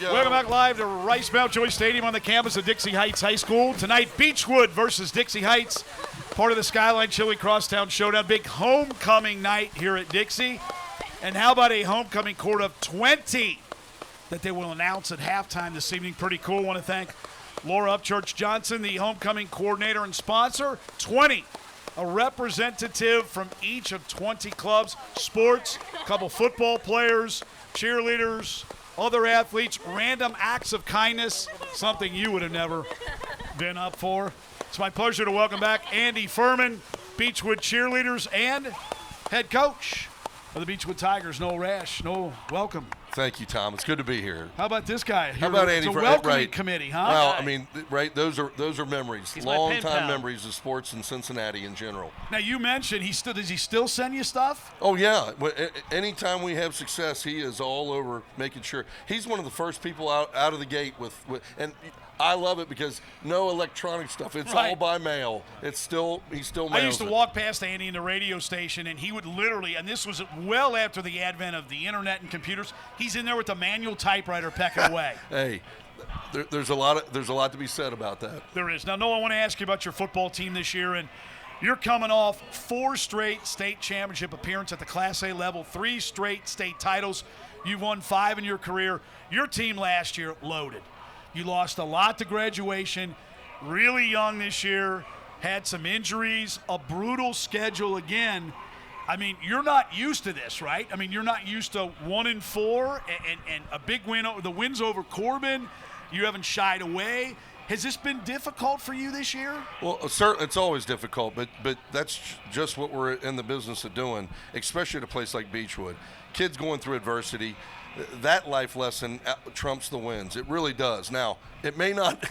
Welcome back live to Rice Mountjoy Stadium on the campus of Dixie Heights High School. Tonight, Beechwood versus Dixie Heights, part of the Skyline Chili Crosstown Showdown. Big homecoming night here at Dixie. And how about a homecoming court of 20 that they will announce at halftime this evening? Pretty cool. I want to thank Laura Upchurch Johnson, the homecoming coordinator and sponsor. 20, a representative from each of 20 clubs, sports, a couple football players, cheerleaders, other athletes, random acts of kindness, something you would have never been up for. It's my pleasure to welcome back Andy Furman, Beechwood cheerleaders, and head coach of the Beechwood Tigers, Noel Rauch. Noel, welcome. Thank you, Tom. It's good to be here. How about this guy? How about Andy? It's a welcoming committee, huh? Well, I mean, right? Those are memories, He's my pen long-time pal. memories of sports in Cincinnati in general. Now you mentioned does he still send you stuff? Oh yeah. Anytime we have success, he is all over making sure. He's one of the first people out of the gate with and I love it because no electronic stuff. It's Right. all by mail. He still mails I used to it. walk past Andy in the radio station, and he would literally, and this was well after the advent of the internet and computers, he's in there with the manual typewriter pecking away. Hey, there's a lot to be said about that. There is. Now, Noah, I want to ask you about your football team this year, and you're coming off 4 straight state championship appearances at the Class A level, 3 straight state titles. You've won 5 in your career. Your team last year loaded. You lost a lot to graduation, really young this year, had some injuries, a brutal schedule again. I mean, you're not used to this, right? I mean, you're not used to 1-4 and a big win, the wins over Corbin. You haven't shied away. Has this been difficult for you this year? Well, certainly it's always difficult, but that's just what we're in the business of doing, especially at a place like Beechwood. Kids going through adversity, that life lesson trumps the wins. It really does. Now, it may not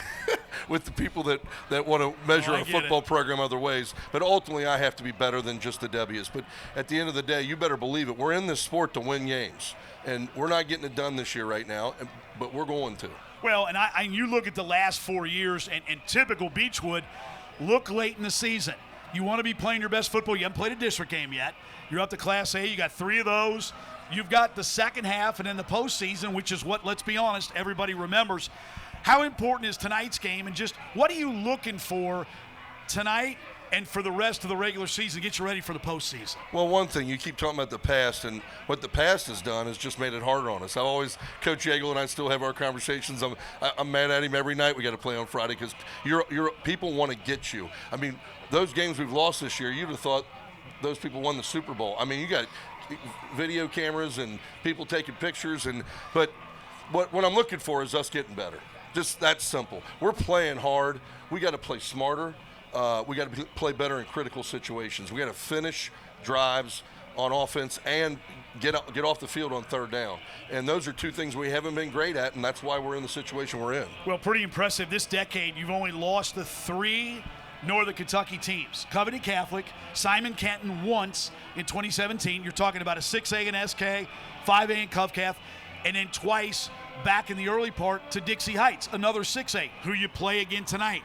with the people that want to measure a football program other ways, but ultimately I have to be better than just the W's. But at the end of the day, you better believe it. We're in this sport to win games, and we're not getting it done this year right now, but we're going to. Well, and you look at the last 4 years, and typical Beechwood, look late in the season. You want to be playing your best football. You haven't played a district game yet. You're up to Class A. You got 3 of those. You've got the second half and then the postseason, which is what, let's be honest, everybody remembers. How important is tonight's game, and just what are you looking for tonight and for the rest of the regular season to get you ready for the postseason? Well, one thing, you keep talking about the past, and what the past has done is just made it harder on us. Coach Yeagle and I still have our conversations. I'm mad at him every night. We got to play on Friday because people want to get you. I mean, those games we've lost this year, you'd have thought those people won the Super Bowl. I mean, you got video cameras and people taking pictures, but what I'm looking for is us getting better. Just that simple. We're playing hard. We got to play smarter. We got to play better in critical situations. We got to finish drives on offense and get off the field on third down. And those are 2 things we haven't been great at, and that's why we're in the situation we're in. Well, pretty impressive. This decade, you've only lost to 3 Northern Kentucky teams. Covington Catholic, Simon Kenton once in 2017. You're talking about a 6A in SK, 5A in Covcath, and then twice back in the early part to Dixie Heights, another 6A, who you play again tonight.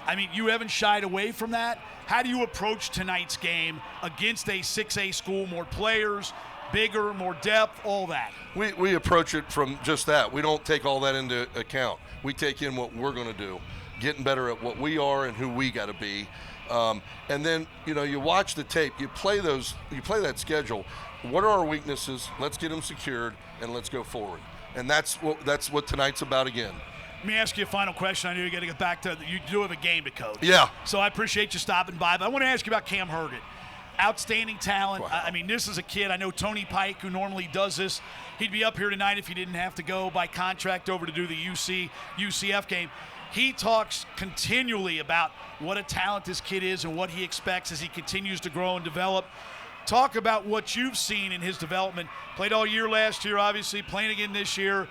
I mean, you haven't shied away from that. How do you approach tonight's game against a 6A school, more players, bigger, more depth, all that? We approach it from just that. We don't take all that into account. We take in what we're going to do, getting better at what we are and who we got to be. And then, you watch the tape, you play that schedule. What are our weaknesses? Let's get them secured, and let's go forward. And that's what tonight's about again. Let me ask you a final question. I know you got to get back to you do have a game to coach. Yeah. So I appreciate you stopping by. But I want to ask you about Cam Herget. Outstanding talent. Wow. I mean, this is a kid. I know Tony Pike, who normally does this. He'd be up here tonight if he didn't have to go by contract over to do the UCF game. He talks continually about what a talent this kid is and what he expects as he continues to grow and develop. Talk about what you've seen in his development. Played all year last year, obviously, playing again this year.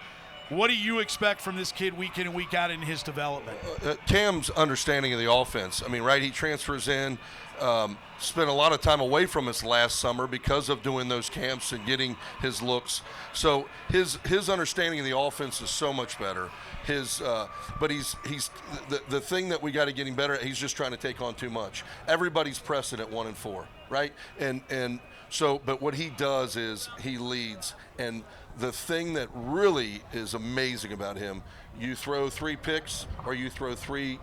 What do you expect from this kid week in and week out in his development? Cam's understanding of the offense. I mean, right, he transfers in, spent a lot of time away from us last summer because of doing those camps and getting his looks. So his understanding of the offense is so much better. But he's the thing that we got to get him better at, he's just trying to take on too much. Everybody's pressing at 1-4, right? And so, but what he does is he leads. And the thing that really is amazing about him, you throw 3 picks or you throw 3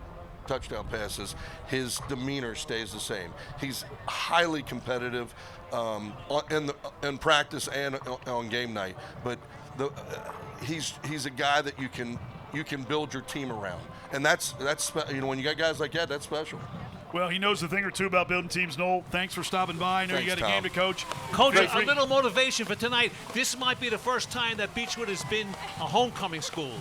touchdown passes, his demeanor stays the same. He's highly competitive in practice and on game night. But he's a guy that you can build your team around, and that's when you got guys like that, that's special. Well, he knows a thing or two about building teams. Noel, thanks for stopping by. I know you got a game to coach. Coach, a little motivation for tonight. This might be the first time that Beechwood has been a homecoming school.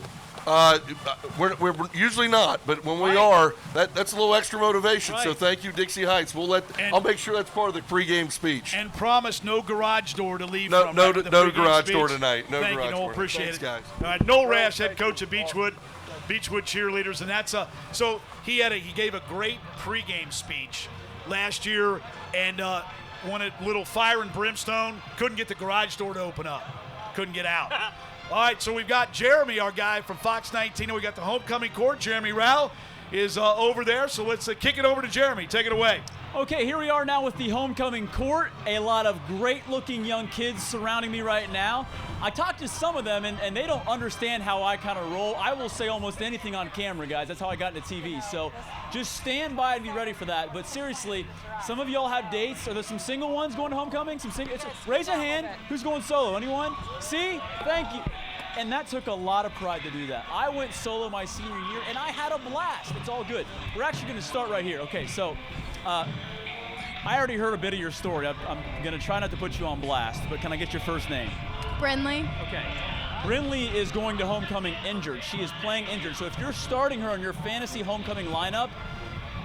We're usually not, but when we are, that's a little extra motivation. So Right. thank you, Dixie Heights. I'll make sure that's part of the pregame speech. And promise no garage door to leave No- from. no- right, with the no pregame garage door speech. tonight. No Thank garage you, Noel. door. Appreciate Thanks, it. guys. All right, Noel Rauch, head coach of Beechwood cheerleaders, and so he gave a great pregame speech last year, and wanted little fire and brimstone. Couldn't get the garage door to open up. Couldn't get out. All right, so we've got Jeremy, our guy from Fox 19, and we got the homecoming court. Jeremy Rauch is over there, so let's kick it over to Jeremy. Take it away. Okay, here we are now with the homecoming court. A lot of great-looking young kids surrounding me right now. I talked to some of them, and they don't understand how I kind of roll. I will say almost anything on camera, guys. That's how I got into TV. So just stand by and be ready for that. But seriously, some of y'all have dates. Are there some single ones going to homecoming? Raise a hand. Who's going solo? Anyone? See? Thank you. And that took a lot of pride to do that. I went solo my senior year, and I had a blast. It's all good. We're actually going to start right here. Okay, so I already heard a bit of your story. I'm going to try not to put you on blast, but can I get your first name? Brinley. Okay. Brinley is going to homecoming injured. She is playing injured. So if you're starting her in your fantasy homecoming lineup,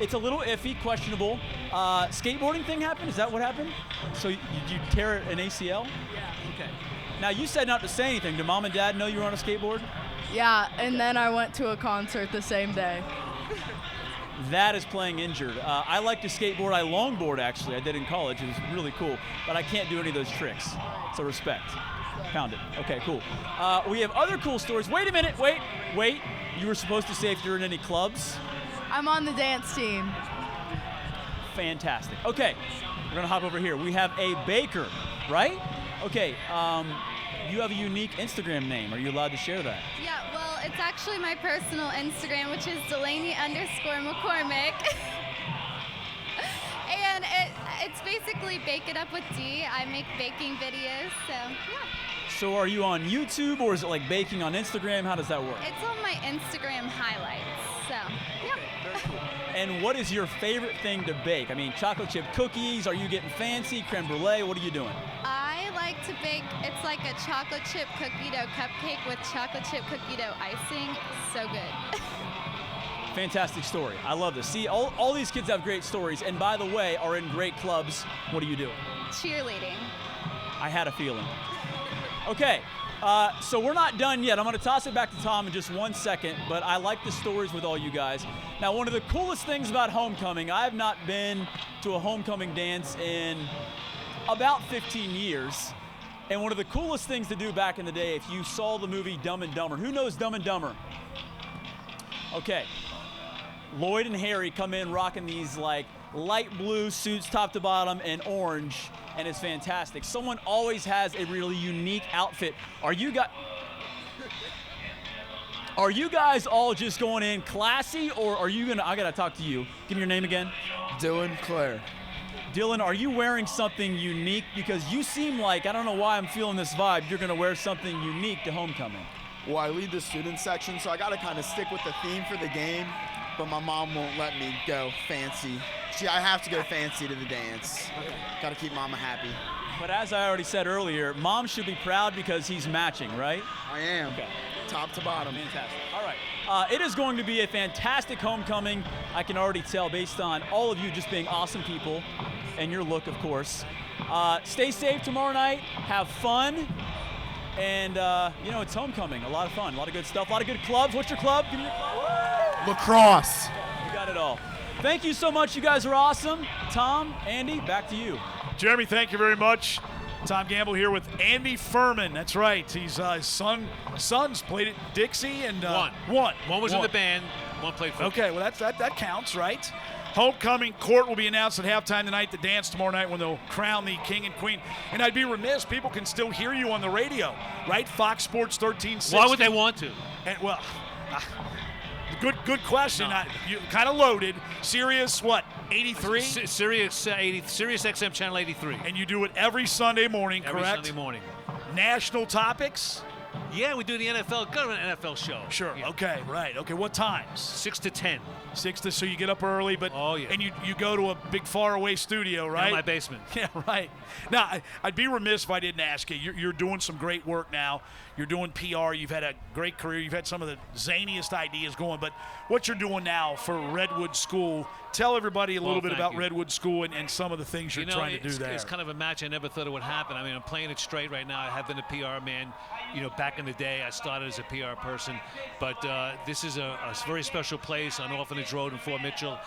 it's a little iffy, questionable. Skateboarding thing happened? Is that what happened? So you tear an ACL? Yeah. Okay. Now, you said not to say anything. Did mom and dad know you were on a skateboard? Yeah, and then I went to a concert the same day. That is playing injured. I like to skateboard. I longboard, actually. I did in college. It was really cool. But I can't do any of those tricks. So respect. Found it. Okay, cool. We have other cool stories. Wait a minute. Wait. You were supposed to say if you're in any clubs. I'm on the dance team. Fantastic. Okay, we're going to hop over here. We have a baker, right? Okay, you have a unique Instagram name. Are you allowed to share that? Yeah, well, it's actually my personal Instagram, which is Delaney_McCormick. And it's basically Bake It Up with D. I make baking videos, so yeah. So are you on YouTube, or is it like baking on Instagram? How does that work? It's on my Instagram highlights, so yeah. Very cool. And what is your favorite thing to bake? I mean, chocolate chip cookies, are you getting fancy, creme brulee, what are you doing? I like to bake, it's like a chocolate chip cookie dough cupcake with chocolate chip cookie dough icing. So good. Fantastic story. I love this. See, all these kids have great stories, and by the way, are in great clubs. What do you do? Cheerleading. I had a feeling. Okay, so we're not done yet. I'm going to toss it back to Tom in just 1 second, but I like the stories with all you guys. Now, one of the coolest things about homecoming, I have not been to a homecoming dance in about 15 years. And one of the coolest things to do back in the day, if you saw the movie Dumb and Dumber. Who knows Dumb and Dumber? Okay. Lloyd and Harry come in rocking these like light blue suits top to bottom and orange, and it's fantastic. Someone always has a really unique outfit. Are you guys all just going in classy, or are you gonna, I gotta talk to you. Give me your name again. Dylan Claire. Dylan, are you wearing something unique? Because you seem like, I don't know why I'm feeling this vibe, you're gonna wear something unique to homecoming. Well, I lead the student section, so I gotta kind of stick with the theme for the game, but my mom won't let me go fancy. I have to go fancy to the dance. Gotta keep mama happy. But as I already said earlier, mom should be proud because he's matching, right? I am. Okay. Top to bottom. Fantastic. All right. It is going to be a fantastic homecoming. I can already tell based on all of you just being awesome people and your look, of course. Stay safe tomorrow night. Have fun. And, it's homecoming. A lot of fun. A lot of good stuff. A lot of good clubs. What's your club? Give me your club. Lacrosse. You got it all. Thank you so much. You guys are awesome. Tom, Andy, back to you. Jeremy, thank you very much. Tom Gamble here with Andy Furman. That's right. He's his sons played at Dixie and One was in the band. One played football. Okay, well that counts, right? Homecoming court will be announced at halftime tonight. The dance tomorrow night when they'll crown the king and queen. And I'd be remiss, people can still hear you on the radio, right? Fox Sports 1360. Why would they want to? And good question. No. You kind of loaded. Sirius, what? 83. Sirius XM channel 83. And you do it every Sunday morning, Every correct? Sunday morning. National topics. Yeah, we do the NFL. Go to an NFL show. Sure. Yeah. Okay. Right. Okay. What times? 6 to 10. So you get up early, but Oh, yeah. and you go to a big faraway studio, right? In my basement. Yeah, right. Now, I'd be remiss if I didn't ask you. You're doing some great work now. You're doing PR. You've had a great career. You've had some of the zaniest ideas going. But what you're doing now for Redwood School, tell everybody a little bit about Redwood School and some of the things you're trying to do there. It's kind of a match I never thought it would happen. I mean, I'm playing it straight right now. I have been a PR man. Back in the day, I started as a PR person. But this is a very special place on Orphanage Road in Fort Mitchell.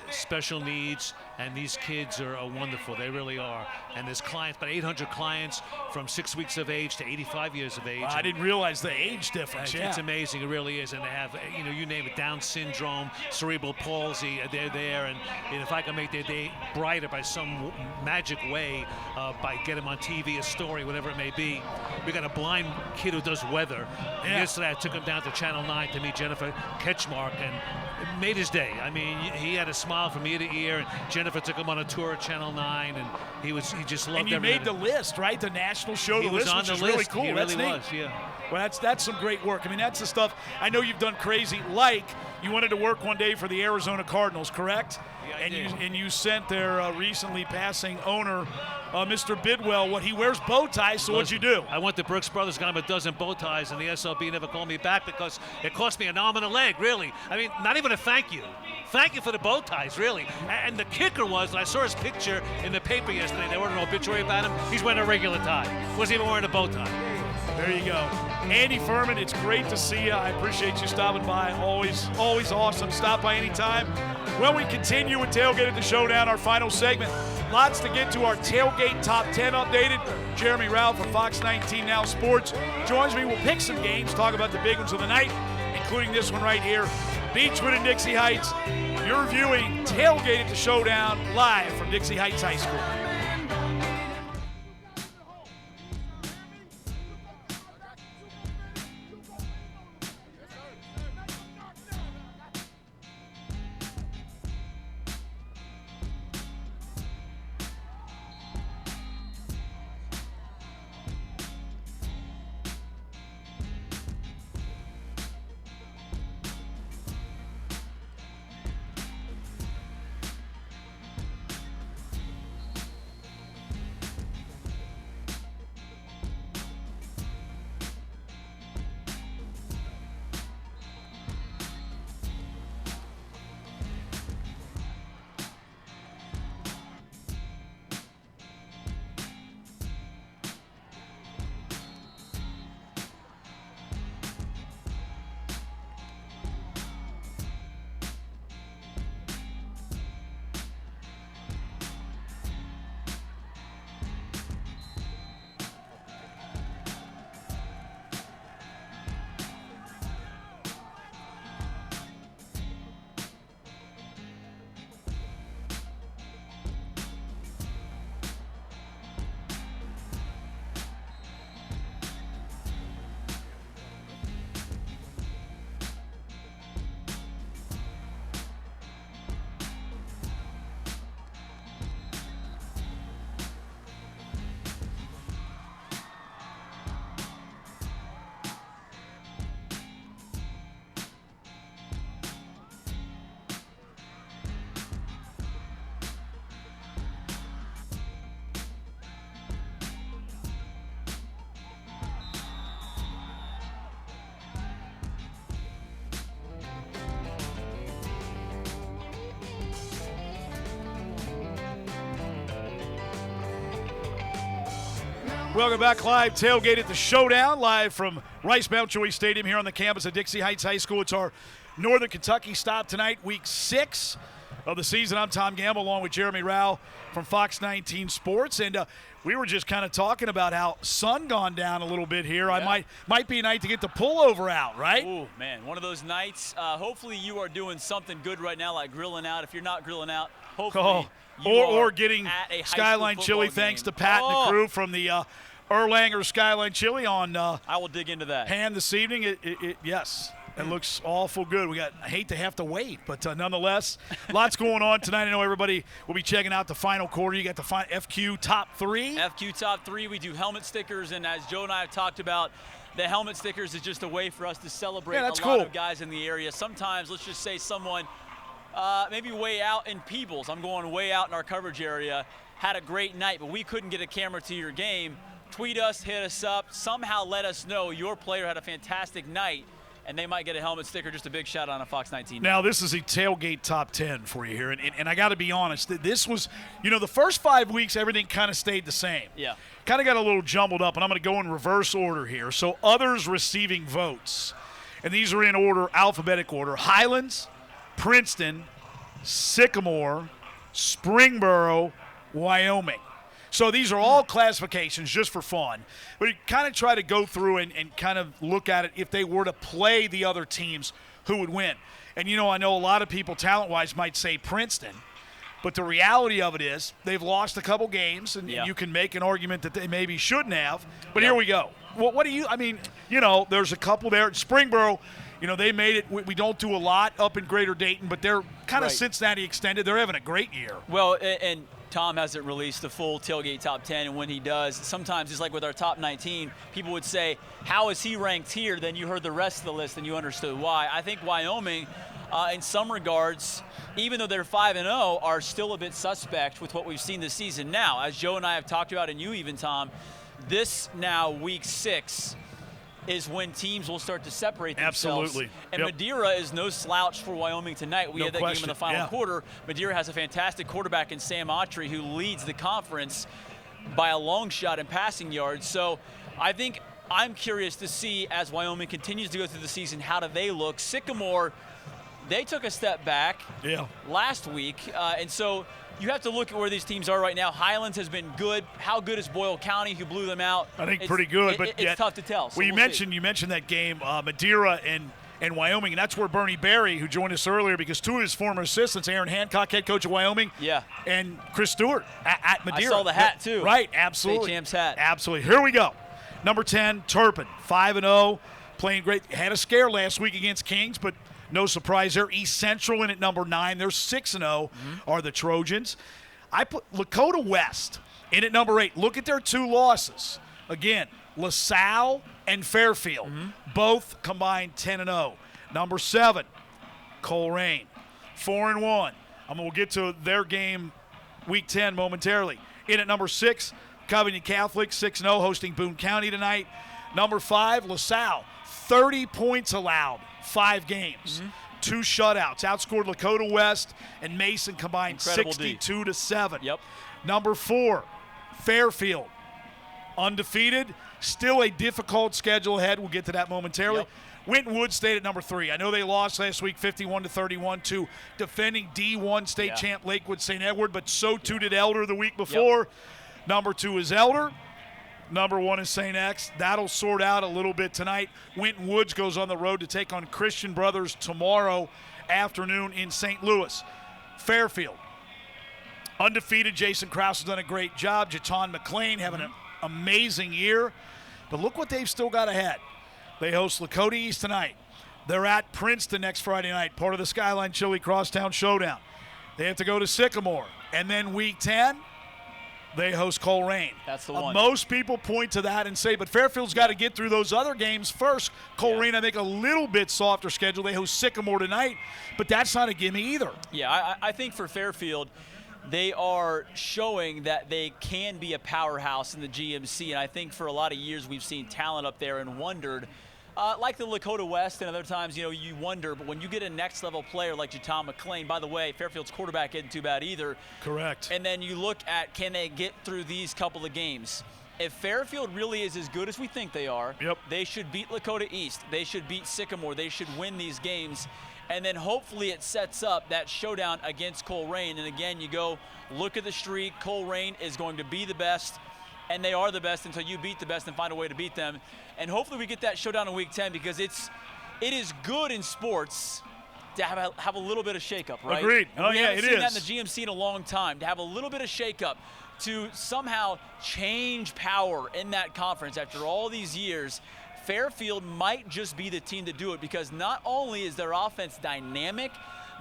Special needs, and these kids are wonderful. They really are. And there's clients, about 800 clients from 6 weeks of age to 85 years of age. Wow, I didn't realize the age difference. It's amazing. It really is. And they have, you name it, Down syndrome, cerebral palsy. They're there. And if I can make their day brighter by some magic way, by getting them on TV, a story, whatever it may be. We got a blind kid who does weather. And yesterday I took him down to Channel 9 to meet Jennifer Ketchmark, and it made his day. I mean, he had a smile from ear to ear, and Jennifer took him on a tour at Channel 9, and he just loved And you made the list, right? The national show, the list, which is really cool. He really was, neat. yeah. Well, that's some great work. I mean, that's the stuff. I know you've done crazy. Like, you wanted to work one day for the Arizona Cardinals, correct? Yeah, I did. And you sent their recently passing owner, Mr. Bidwell, what he wears bow ties. So what'd you do? I went to Brooks Brothers, got him a dozen bow ties, and the SLB never called me back because it cost me an arm and a leg, really. I mean, not even a thank you. Thank you for the bow ties, really. And the kicker was, I saw his picture in the paper yesterday. They wrote an obituary about him. He's wearing a regular tie. Wasn't even wearing a bow tie. There you go. Andy Furman, it's great to see you. I appreciate you stopping by. Always awesome. Stop by anytime. When we continue with Tailgate at the Showdown, our final segment, lots to get to. Our Tailgate Top 10 updated. Jeremy Rauch from Fox 19 Now Sports joins me. We'll pick some games, talk about the big ones of the night, including this one right here, Beechwood and Dixie Heights. You're viewing Tailgate at the Showdown live from Dixie Heights High School. Welcome back live, Tailgate at the Showdown, live from Rice Mountjoy Stadium here on the campus of Dixie Heights High School. It's our Northern Kentucky stop tonight, week 6 of the season. I'm Tom Gamble along with Jeremy Rauch from Fox 19 Sports. And we were just kind of talking about how sun gone down a little bit here. Yeah. I might be a night to get the pullover out, right? Ooh, man, one of those nights. Hopefully you are doing something good right now, like grilling out. If you're not grilling out, hopefully or getting Skyline Chili, thanks to Pat and the crew from the Erlanger Skyline Chili on I will dig into that. hand this evening. Yes, it looks awful good. I hate to have to wait, but nonetheless, lots going on tonight. I know everybody will be checking out the final quarter. You got the FQ Top 3. FQ Top 3. We do helmet stickers, and as Joe and I have talked about, the helmet stickers is just a way for us to celebrate Yeah, that's a lot cool. of guys in the area. Sometimes, let's just say someone maybe way out in Peebles, I'm going way out in our coverage area, had a great night, but we couldn't get a camera to your game. Tweet us, hit us up, somehow let us know your player had a fantastic night, and they might get a helmet sticker. Just a big shout out on Fox 19. Now, this is a Tailgate top 10 for you here, and I got to be honest, this was, the first 5 weeks, everything kind of stayed the same. Yeah. Kind of got a little jumbled up, and I'm going to go in reverse order here. So others receiving votes, and these are in order, alphabetic order: Highlands, Princeton, Sycamore, Springboro, Wyoming. So these are all classifications just for fun. But you kind of try to go through and kind of look at it if they were to play the other teams, who would win. And, I know a lot of people talent-wise might say Princeton. But the reality of it is they've lost a couple games, and you can make an argument that they maybe shouldn't have. But here we go. What do you – there's a couple there. Springboro, they made it. We don't do a lot up in Greater Dayton, but they're kind of Cincinnati extended. They're having a great year. Well, and Tom hasn't released the full Tailgate top 10, and when he does, sometimes it's like with our top 19, people would say, how is he ranked here? Then you heard the rest of the list and you understood why. I think Wyoming, in some regards, even though they're 5-0, are still a bit suspect with what we've seen this season. Now, as Joe and I have talked about, and you even, Tom, this now week 6 is when teams will start to separate themselves. Absolutely. And Madeira is no slouch for Wyoming tonight. We had that game in the final question. quarter. Madeira has a fantastic quarterback in Sam Autry, who leads the conference by a long shot in passing yards. So I think I'm curious to see, as Wyoming continues to go through the season, how do they look? Sycamore, they took a step back last week. And so you have to look at where these teams are right now. Highlands has been good. How good is Boyle County, who blew them out? I think pretty good, but it's tough to tell. So you mentioned that game, Madeira and Wyoming, and that's where Bernie Berry, who joined us earlier, because two of his former assistants, Aaron Hancock, head coach of Wyoming, and Chris Stewart at Madeira. I saw the hat too. Right, absolutely. State champs hat. Absolutely. Here we go. Number 10, Turpin, 5-0, playing great. Had a scare last week against Kings, but no surprise there. East Central in at number 9. They're 6-0 are the Trojans. I put Lakota West in at number 8. Look at their two losses. Again, LaSalle and Fairfield, both combined 10-0. Number 7, Coleraine, 4-1. We'll get to their game week 10 momentarily. In at number 6, Covington Catholic, 6-0, hosting Boone County tonight. Number 5, LaSalle, 30 points allowed, 5 games. 2 shutouts. Outscored Lakota West and Mason combined 62-7. Yep. Number 4, Fairfield, undefeated. Still a difficult schedule ahead. We'll get to that momentarily. Yep. Winton Woods stayed at number 3. I know they lost last week 51-31 to defending D1 state champ Lakewood St. Edward, but so too did Elder the week before. Number 2 is Elder. Number 1 is St. X. That'll sort out a little bit tonight. Winton Woods goes on the road to take on Christian Brothers tomorrow afternoon in St. Louis. Fairfield, undefeated. Jason Krause has done a great job. Jaton McLean having an amazing year. But look what they've still got ahead. They host Lakota East tonight. They're at Princeton next Friday night, part of the Skyline Chili Crosstown Showdown. They have to go to Sycamore. And then week 10, they host Coleraine. That's the one. Most people point to that and say, but Fairfield's got to get through those other games first. Coleraine, I think, a little bit softer schedule. They host Sycamore tonight, but that's not a gimme either. Yeah, I think for Fairfield, they are showing that they can be a powerhouse in the GMC, and I think for a lot of years we've seen talent up there and wondered, like the Lakota West and other times, you wonder, but when you get a next-level player like Jaton McLean, by the way, Fairfield's quarterback isn't too bad either. Correct. And then you look at, can they get through these couple of games? If Fairfield really is as good as we think they are, they should beat Lakota East. They should beat Sycamore. They should win these games. And then hopefully it sets up that showdown against Coleraine. And again, you go look at the streak. Coleraine is going to be the best, and they are the best until you beat the best and find a way to beat them. And hopefully we get that showdown in week 10, because it is good in sports to have a little bit of shakeup, right? Agreed. And we haven't it seen is. that in the GMC in a long time, to have a little bit of shakeup, to somehow change power in that conference after all these years. Fairfield might just be the team to do it, because not only is their offense dynamic,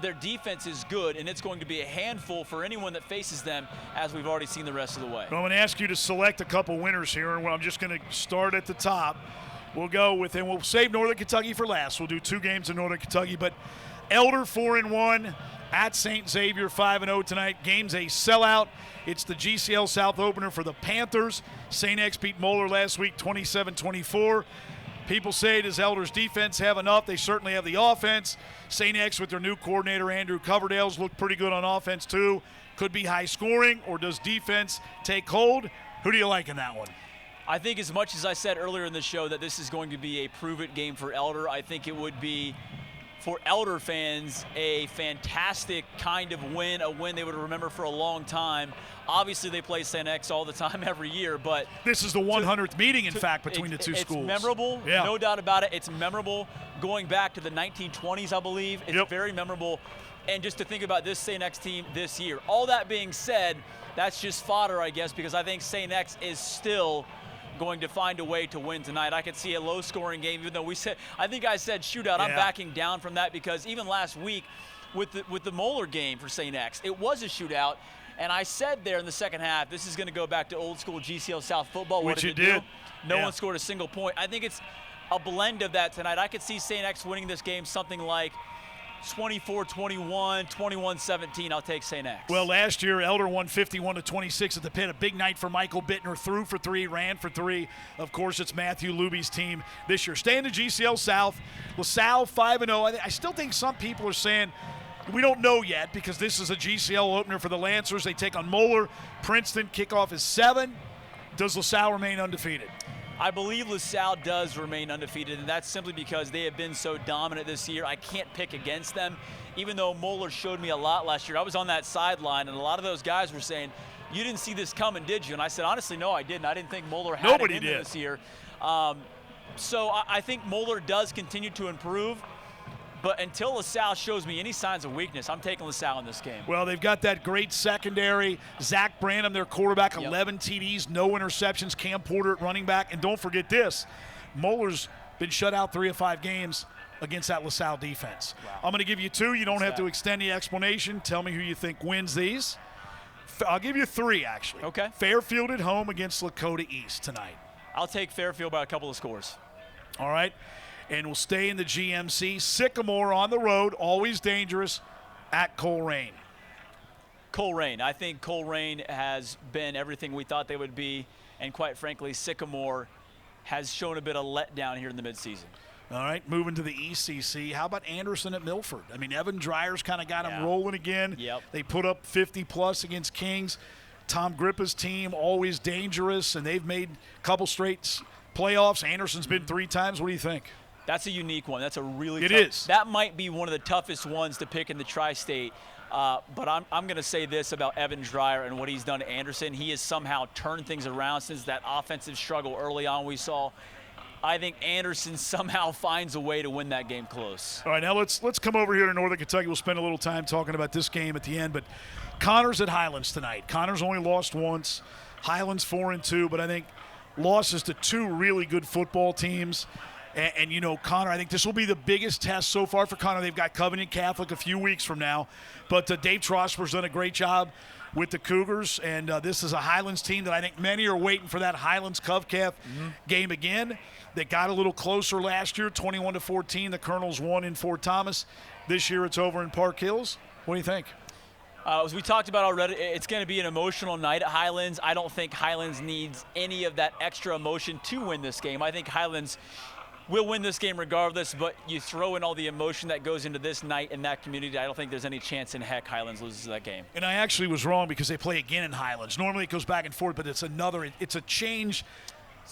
their defense is good, and it's going to be a handful for anyone that faces them, as we've already seen the rest of the way. Well, I'm going to ask you to select a couple winners here, and I'm just going to start at the top. We'll go with, and we'll save Northern Kentucky for last. We'll do 2 games in Northern Kentucky, but Elder 4-1 at St. Xavier 5-0 tonight. Game's a sellout. It's the GCL South opener for the Panthers. St. X beat Moeller last week 27-24. People say, does Elder's defense have enough? They certainly have the offense. St. X with their new coordinator, Andrew Coverdale's, looked pretty good on offense too. Could be high scoring, or does defense take hold? Who do you like in that one? I think as much as I said earlier in the show that this is going to be a prove-it game for Elder, I think it would be, for Elder fans, a fantastic kind of win, a win they would remember for a long time. Obviously, they play St. X all the time every year, but this is the 100th meeting, in fact, between the two schools. It's memorable, no doubt about it. It's memorable going back to the 1920s, I believe. It's very memorable. And just to think about this St. X team this year. All that being said, that's just fodder, I guess, because I think St. X is still going to find a way to win tonight. I could see a low-scoring game, even though I think I said shootout. I'm backing down from that because even last week with the Moeller game for St. X, it was a shootout. And I said there in the second half, this is going to go back to old school GCL South football. Which you did. No one scored a single point. I think it's a blend of that tonight. I could see St. X winning this game something like 24-21, 21-17. I'll take St. X. Well, last year, Elder won 51-26 at the Pit. A big night for Michael Bittner. Threw for 3, ran for 3. Of course, it's Matthew Luby's team this year. Staying to GCL South, LaSalle 5-0. I still think some people are saying, we don't know yet because this is a GCL opener for the Lancers. They take on Moeller. Princeton. Kickoff is 7. Does LaSalle remain undefeated? I believe LaSalle does remain undefeated, and that's simply because they have been so dominant this year. I can't pick against them, even though Moeller showed me a lot last year. I was on that sideline, and a lot of those guys were saying, you didn't see this coming, did you? And I said, honestly, no, I didn't. I didn't think Moeller had it in this year. So I think Moeller does continue to improve. But until LaSalle shows me any signs of weakness, I'm taking LaSalle in this game. Well, they've got that great secondary. Zach Branham, their quarterback, 11 TDs, no interceptions. Cam Porter at running back. And don't forget this, Moeller's been shut out 3 of 5 games against that LaSalle defense. Wow. I'm going to give you 2. You don't have to extend the explanation. Tell me who you think wins these. I'll give you 3, actually. Okay. Fairfield at home against Lakota East tonight. I'll take Fairfield by a couple of scores. All right. And we'll stay in the GMC. Sycamore on the road, always dangerous, at Coleraine. Coleraine. I think Coleraine has been everything we thought they would be, and quite frankly, Sycamore has shown a bit of letdown here in the midseason. All right, moving to the ECC. How about Anderson at Milford? I mean, Evan Dryer's kind of got them rolling again. Yep. They put up 50-plus against Kings. Tom Grippa's team, always dangerous, and they've made a couple straight playoffs. Anderson's been 3 times. What do you think? That's a unique one. That's a really tough. It is. That might be one of the toughest ones to pick in the tri-state. But I'm going to say this about Evan Dreyer and what he's done to Anderson. He has somehow turned things around since that offensive struggle early on we saw. I think Anderson somehow finds a way to win that game close. All right, now let's come over here to Northern Kentucky. We'll spend a little time talking about this game at the end. But Connors at Highlands tonight. Connors only lost once. Highlands 4-2, but I think losses to 2 really good football teams. And, you know, Connor, I think this will be the biggest test so far for Connor. They've got Covenant Catholic a few weeks from now. But Dave Trosper's done a great job with the Cougars. And this is a Highlands team that I think many are waiting for that Highlands-Covcath game again. They got a little closer last year, 21-14. The Colonels won in Fort Thomas. This year it's over in Park Hills. What do you think? As we talked about already, it's going to be an emotional night at Highlands. I don't think Highlands needs any of that extra emotion to win this game. I think Highlands will win this game regardless, but you throw in all the emotion that goes into this night in that community, I don't think there's any chance in heck Highlands loses that game. And I actually was wrong because they play again in Highlands. Normally it goes back and forth, but it's a change.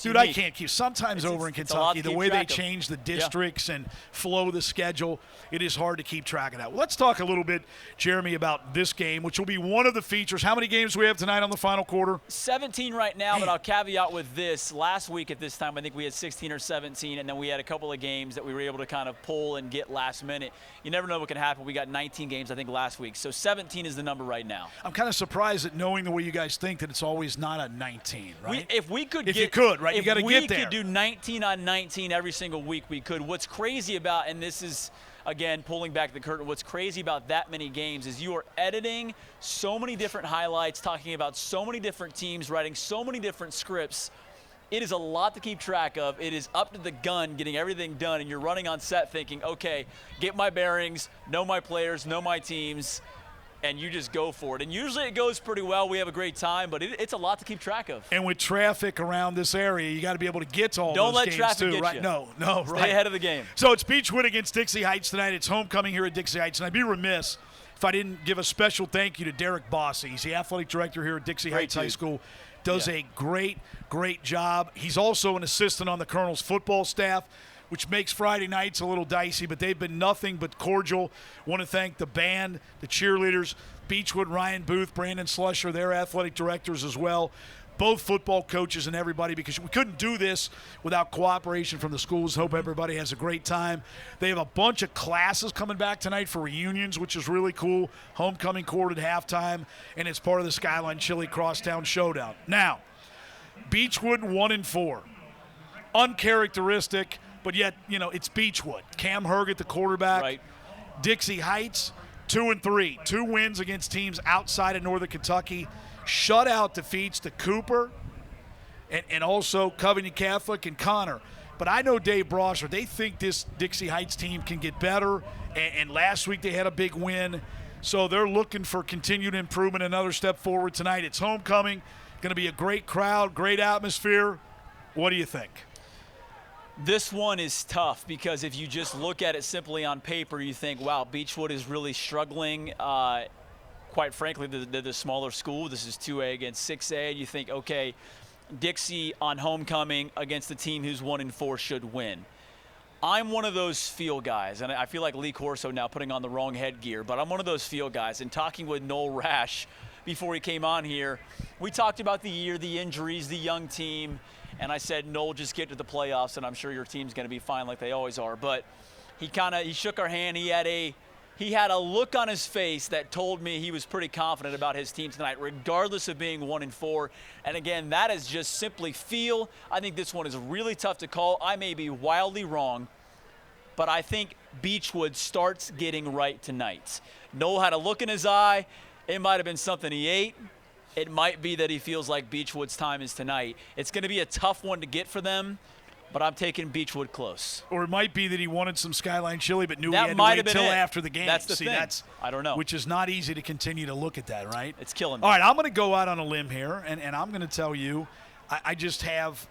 Dude, I can't keep. Sometimes over in Kentucky, the way they change the districts and flow the schedule, it is hard to keep track of that. Well, let's talk a little bit, Jeremy, about this game, which will be one of the features. How many games do we have tonight on the final quarter? 17 right now, but I'll caveat with this. Last week at this time, I think we had 16 or 17, and then we had a couple of games that we were able to kind of pull and get last minute. You never know what can happen. We got 19 games, I think, last week. So 17 is the number right now. I'm kind of surprised at knowing the way you guys think that it's always not a 19, right? If you could, right? You got to get there. If we could do 19 on 19 every single week, we could. What's crazy about, and this is, again, pulling back the curtain, what's crazy about that many games is you are editing so many different highlights, talking about so many different teams, writing so many different scripts, it is a lot to keep track of. It is up to the gun getting everything done, and you're running on set thinking, okay, get my bearings, know my players, know my teams, and you just go for it. And usually it goes pretty well. We have a great time, but it's a lot to keep track of. And with traffic around this area, you got to be able to get to all Don't those let games traffic too, get right? you. No, Stay right. ahead of the game. So it's Beechwood against Dixie Heights tonight. It's homecoming here at Dixie Heights, and I'd be remiss if I didn't give a special thank you to Derek Bossy. He's the athletic director here at Dixie Heights High School. Does a great job. He's also an assistant on the Colonel's football staff, which makes Friday nights a little dicey, but they've been nothing but cordial. Want to thank the band, the cheerleaders, Beechwood, Ryan Booth, Brandon Slusher, their athletic directors as well, both football coaches and everybody, because we couldn't do this without cooperation from the schools. Hope everybody has a great time. They have a bunch of classes coming back tonight for reunions, which is really cool. Homecoming court at halftime, and it's part of the Skyline Chili Crosstown Showdown. Now, Beechwood 1-4. Uncharacteristic, but yet, it's Beechwood. Cam Herget, the quarterback. Right. Dixie Heights 2-3. 2 wins against teams outside of Northern Kentucky. Shutout defeats to Cooper and also Covington Catholic and Connor. But I know Dave Brosser, they think this Dixie Heights team can get better, and last week they had a big win. So they're looking for continued improvement, another step forward tonight. It's homecoming, going to be a great crowd, great atmosphere. What do you think? This one is tough because if you just look at it simply on paper, you think, wow, Beechwood is really struggling. Quite frankly, they're the smaller school. This is 2A against 6A. You think, okay, Dixie on homecoming against the team who's 1-4 should win. I'm one of those feel guys, and I feel like Lee Corso now putting on the wrong headgear, but I'm one of those feel guys. And talking with Noel Rash before he came on here, we talked about the year, the injuries, the young team, and I said, Noel, just get to the playoffs, and I'm sure your team's going to be fine like they always are. But he shook our hand. He had a look on his face that told me he was pretty confident about his team tonight, regardless of being 1-4. And again, that is just simply feel. I think this one is really tough to call. I may be wildly wrong, but I think Beechwood starts getting right tonight. Noel had a look in his eye. It might have been something he ate. It might be that he feels like Beechwood's time is tonight. It's going to be a tough one to get for them, but I'm taking Beechwood close. Or it might be that he wanted some Skyline Chili but knew that he had to wait until after the game. That's the thing. I don't know. Which is not easy to continue to look at that, right? It's killing me. All right, I'm going to go out on a limb here, and I'm going to tell you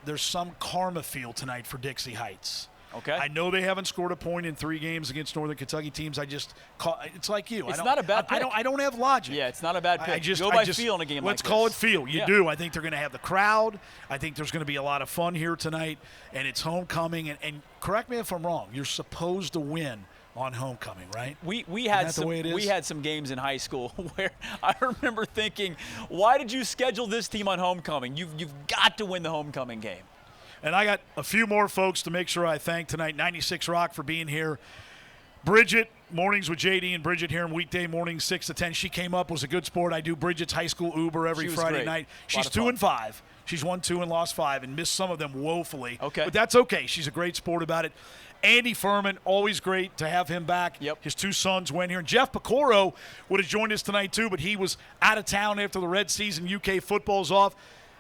there's some karma feel tonight for Dixie Heights. Okay. I know they haven't scored a point in 3 games against Northern Kentucky teams. It's like you. It's not a bad pick. I don't have logic. Yeah, it's not a bad pick. Go by feel in a game like this. Let's call it feel. You do. I think they're going to have the crowd. I think there's going to be a lot of fun here tonight, and it's homecoming. And correct me if I'm wrong. You're supposed to win on homecoming, right? We had some games in high school where I remember thinking, why did you schedule this team on homecoming? You've got to win the homecoming game. And I got a few more folks to make sure I thank tonight. 96 Rock for being here. Bridget, mornings with JD and Bridget here, weekday mornings 6 to 10. She came up, was a good sport. I do Bridget's high school Uber every Friday night. She's 2-5. She's won 2 and lost 5 and missed some of them woefully. Okay. But that's okay. She's a great sport about it. Andy Furman, always great to have him back. Yep. His 2 sons went here. And Jeff Pecoro would have joined us tonight too, but he was out of town after the Red season. UK football's off.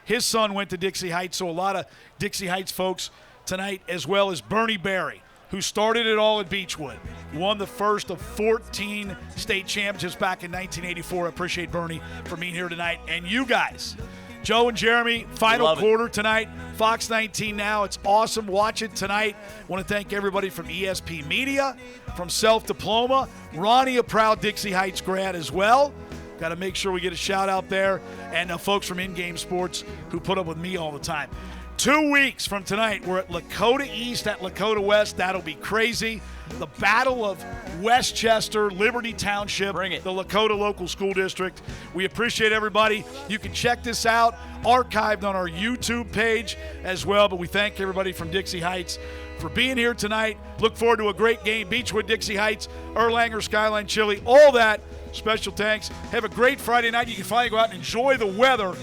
His son went to Dixie Heights, so a lot of Dixie Heights folks tonight, as well as Bernie Berry, who started it all at Beechwood. Won the first of 14 state championships back in 1984. I appreciate Bernie for being here tonight. And you guys, Joe and Jeremy, final quarter tonight, Fox 19 now. It's awesome. Watch it tonight. I want to thank everybody from ESP Media, from Self Diploma. Ronnie, a proud Dixie Heights grad as well. Got to make sure we get a shout-out there. And folks from In-Game Sports who put up with me all the time. 2 weeks from tonight, we're at Lakota East at Lakota West. That'll be crazy. The Battle of Westchester, Liberty Township, Bring it. The Lakota Local School District. We appreciate everybody. You can check this out, archived on our YouTube page as well. But we thank everybody from Dixie Heights for being here tonight. Look forward to a great game. Beechwood, Dixie Heights, Erlanger, Skyline Chili, all that. Special thanks. Have a great Friday night. You can finally go out and enjoy the weather.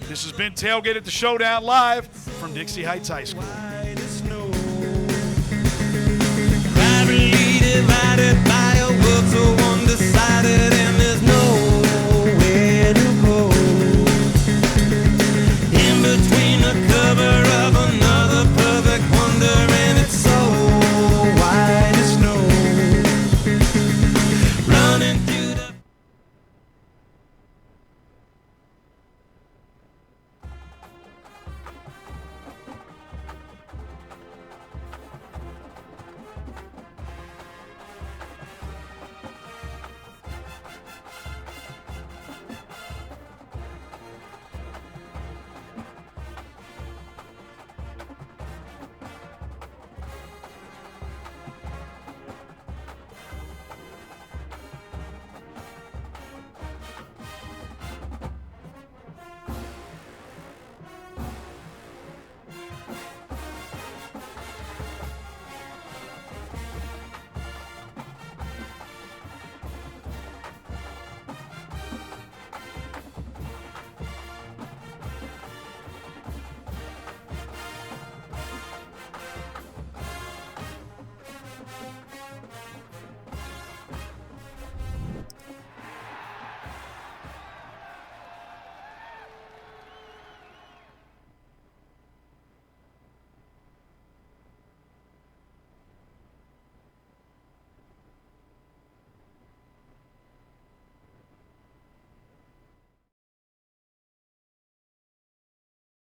This has been Tailgate at the Showdown live from Dixie Heights High School.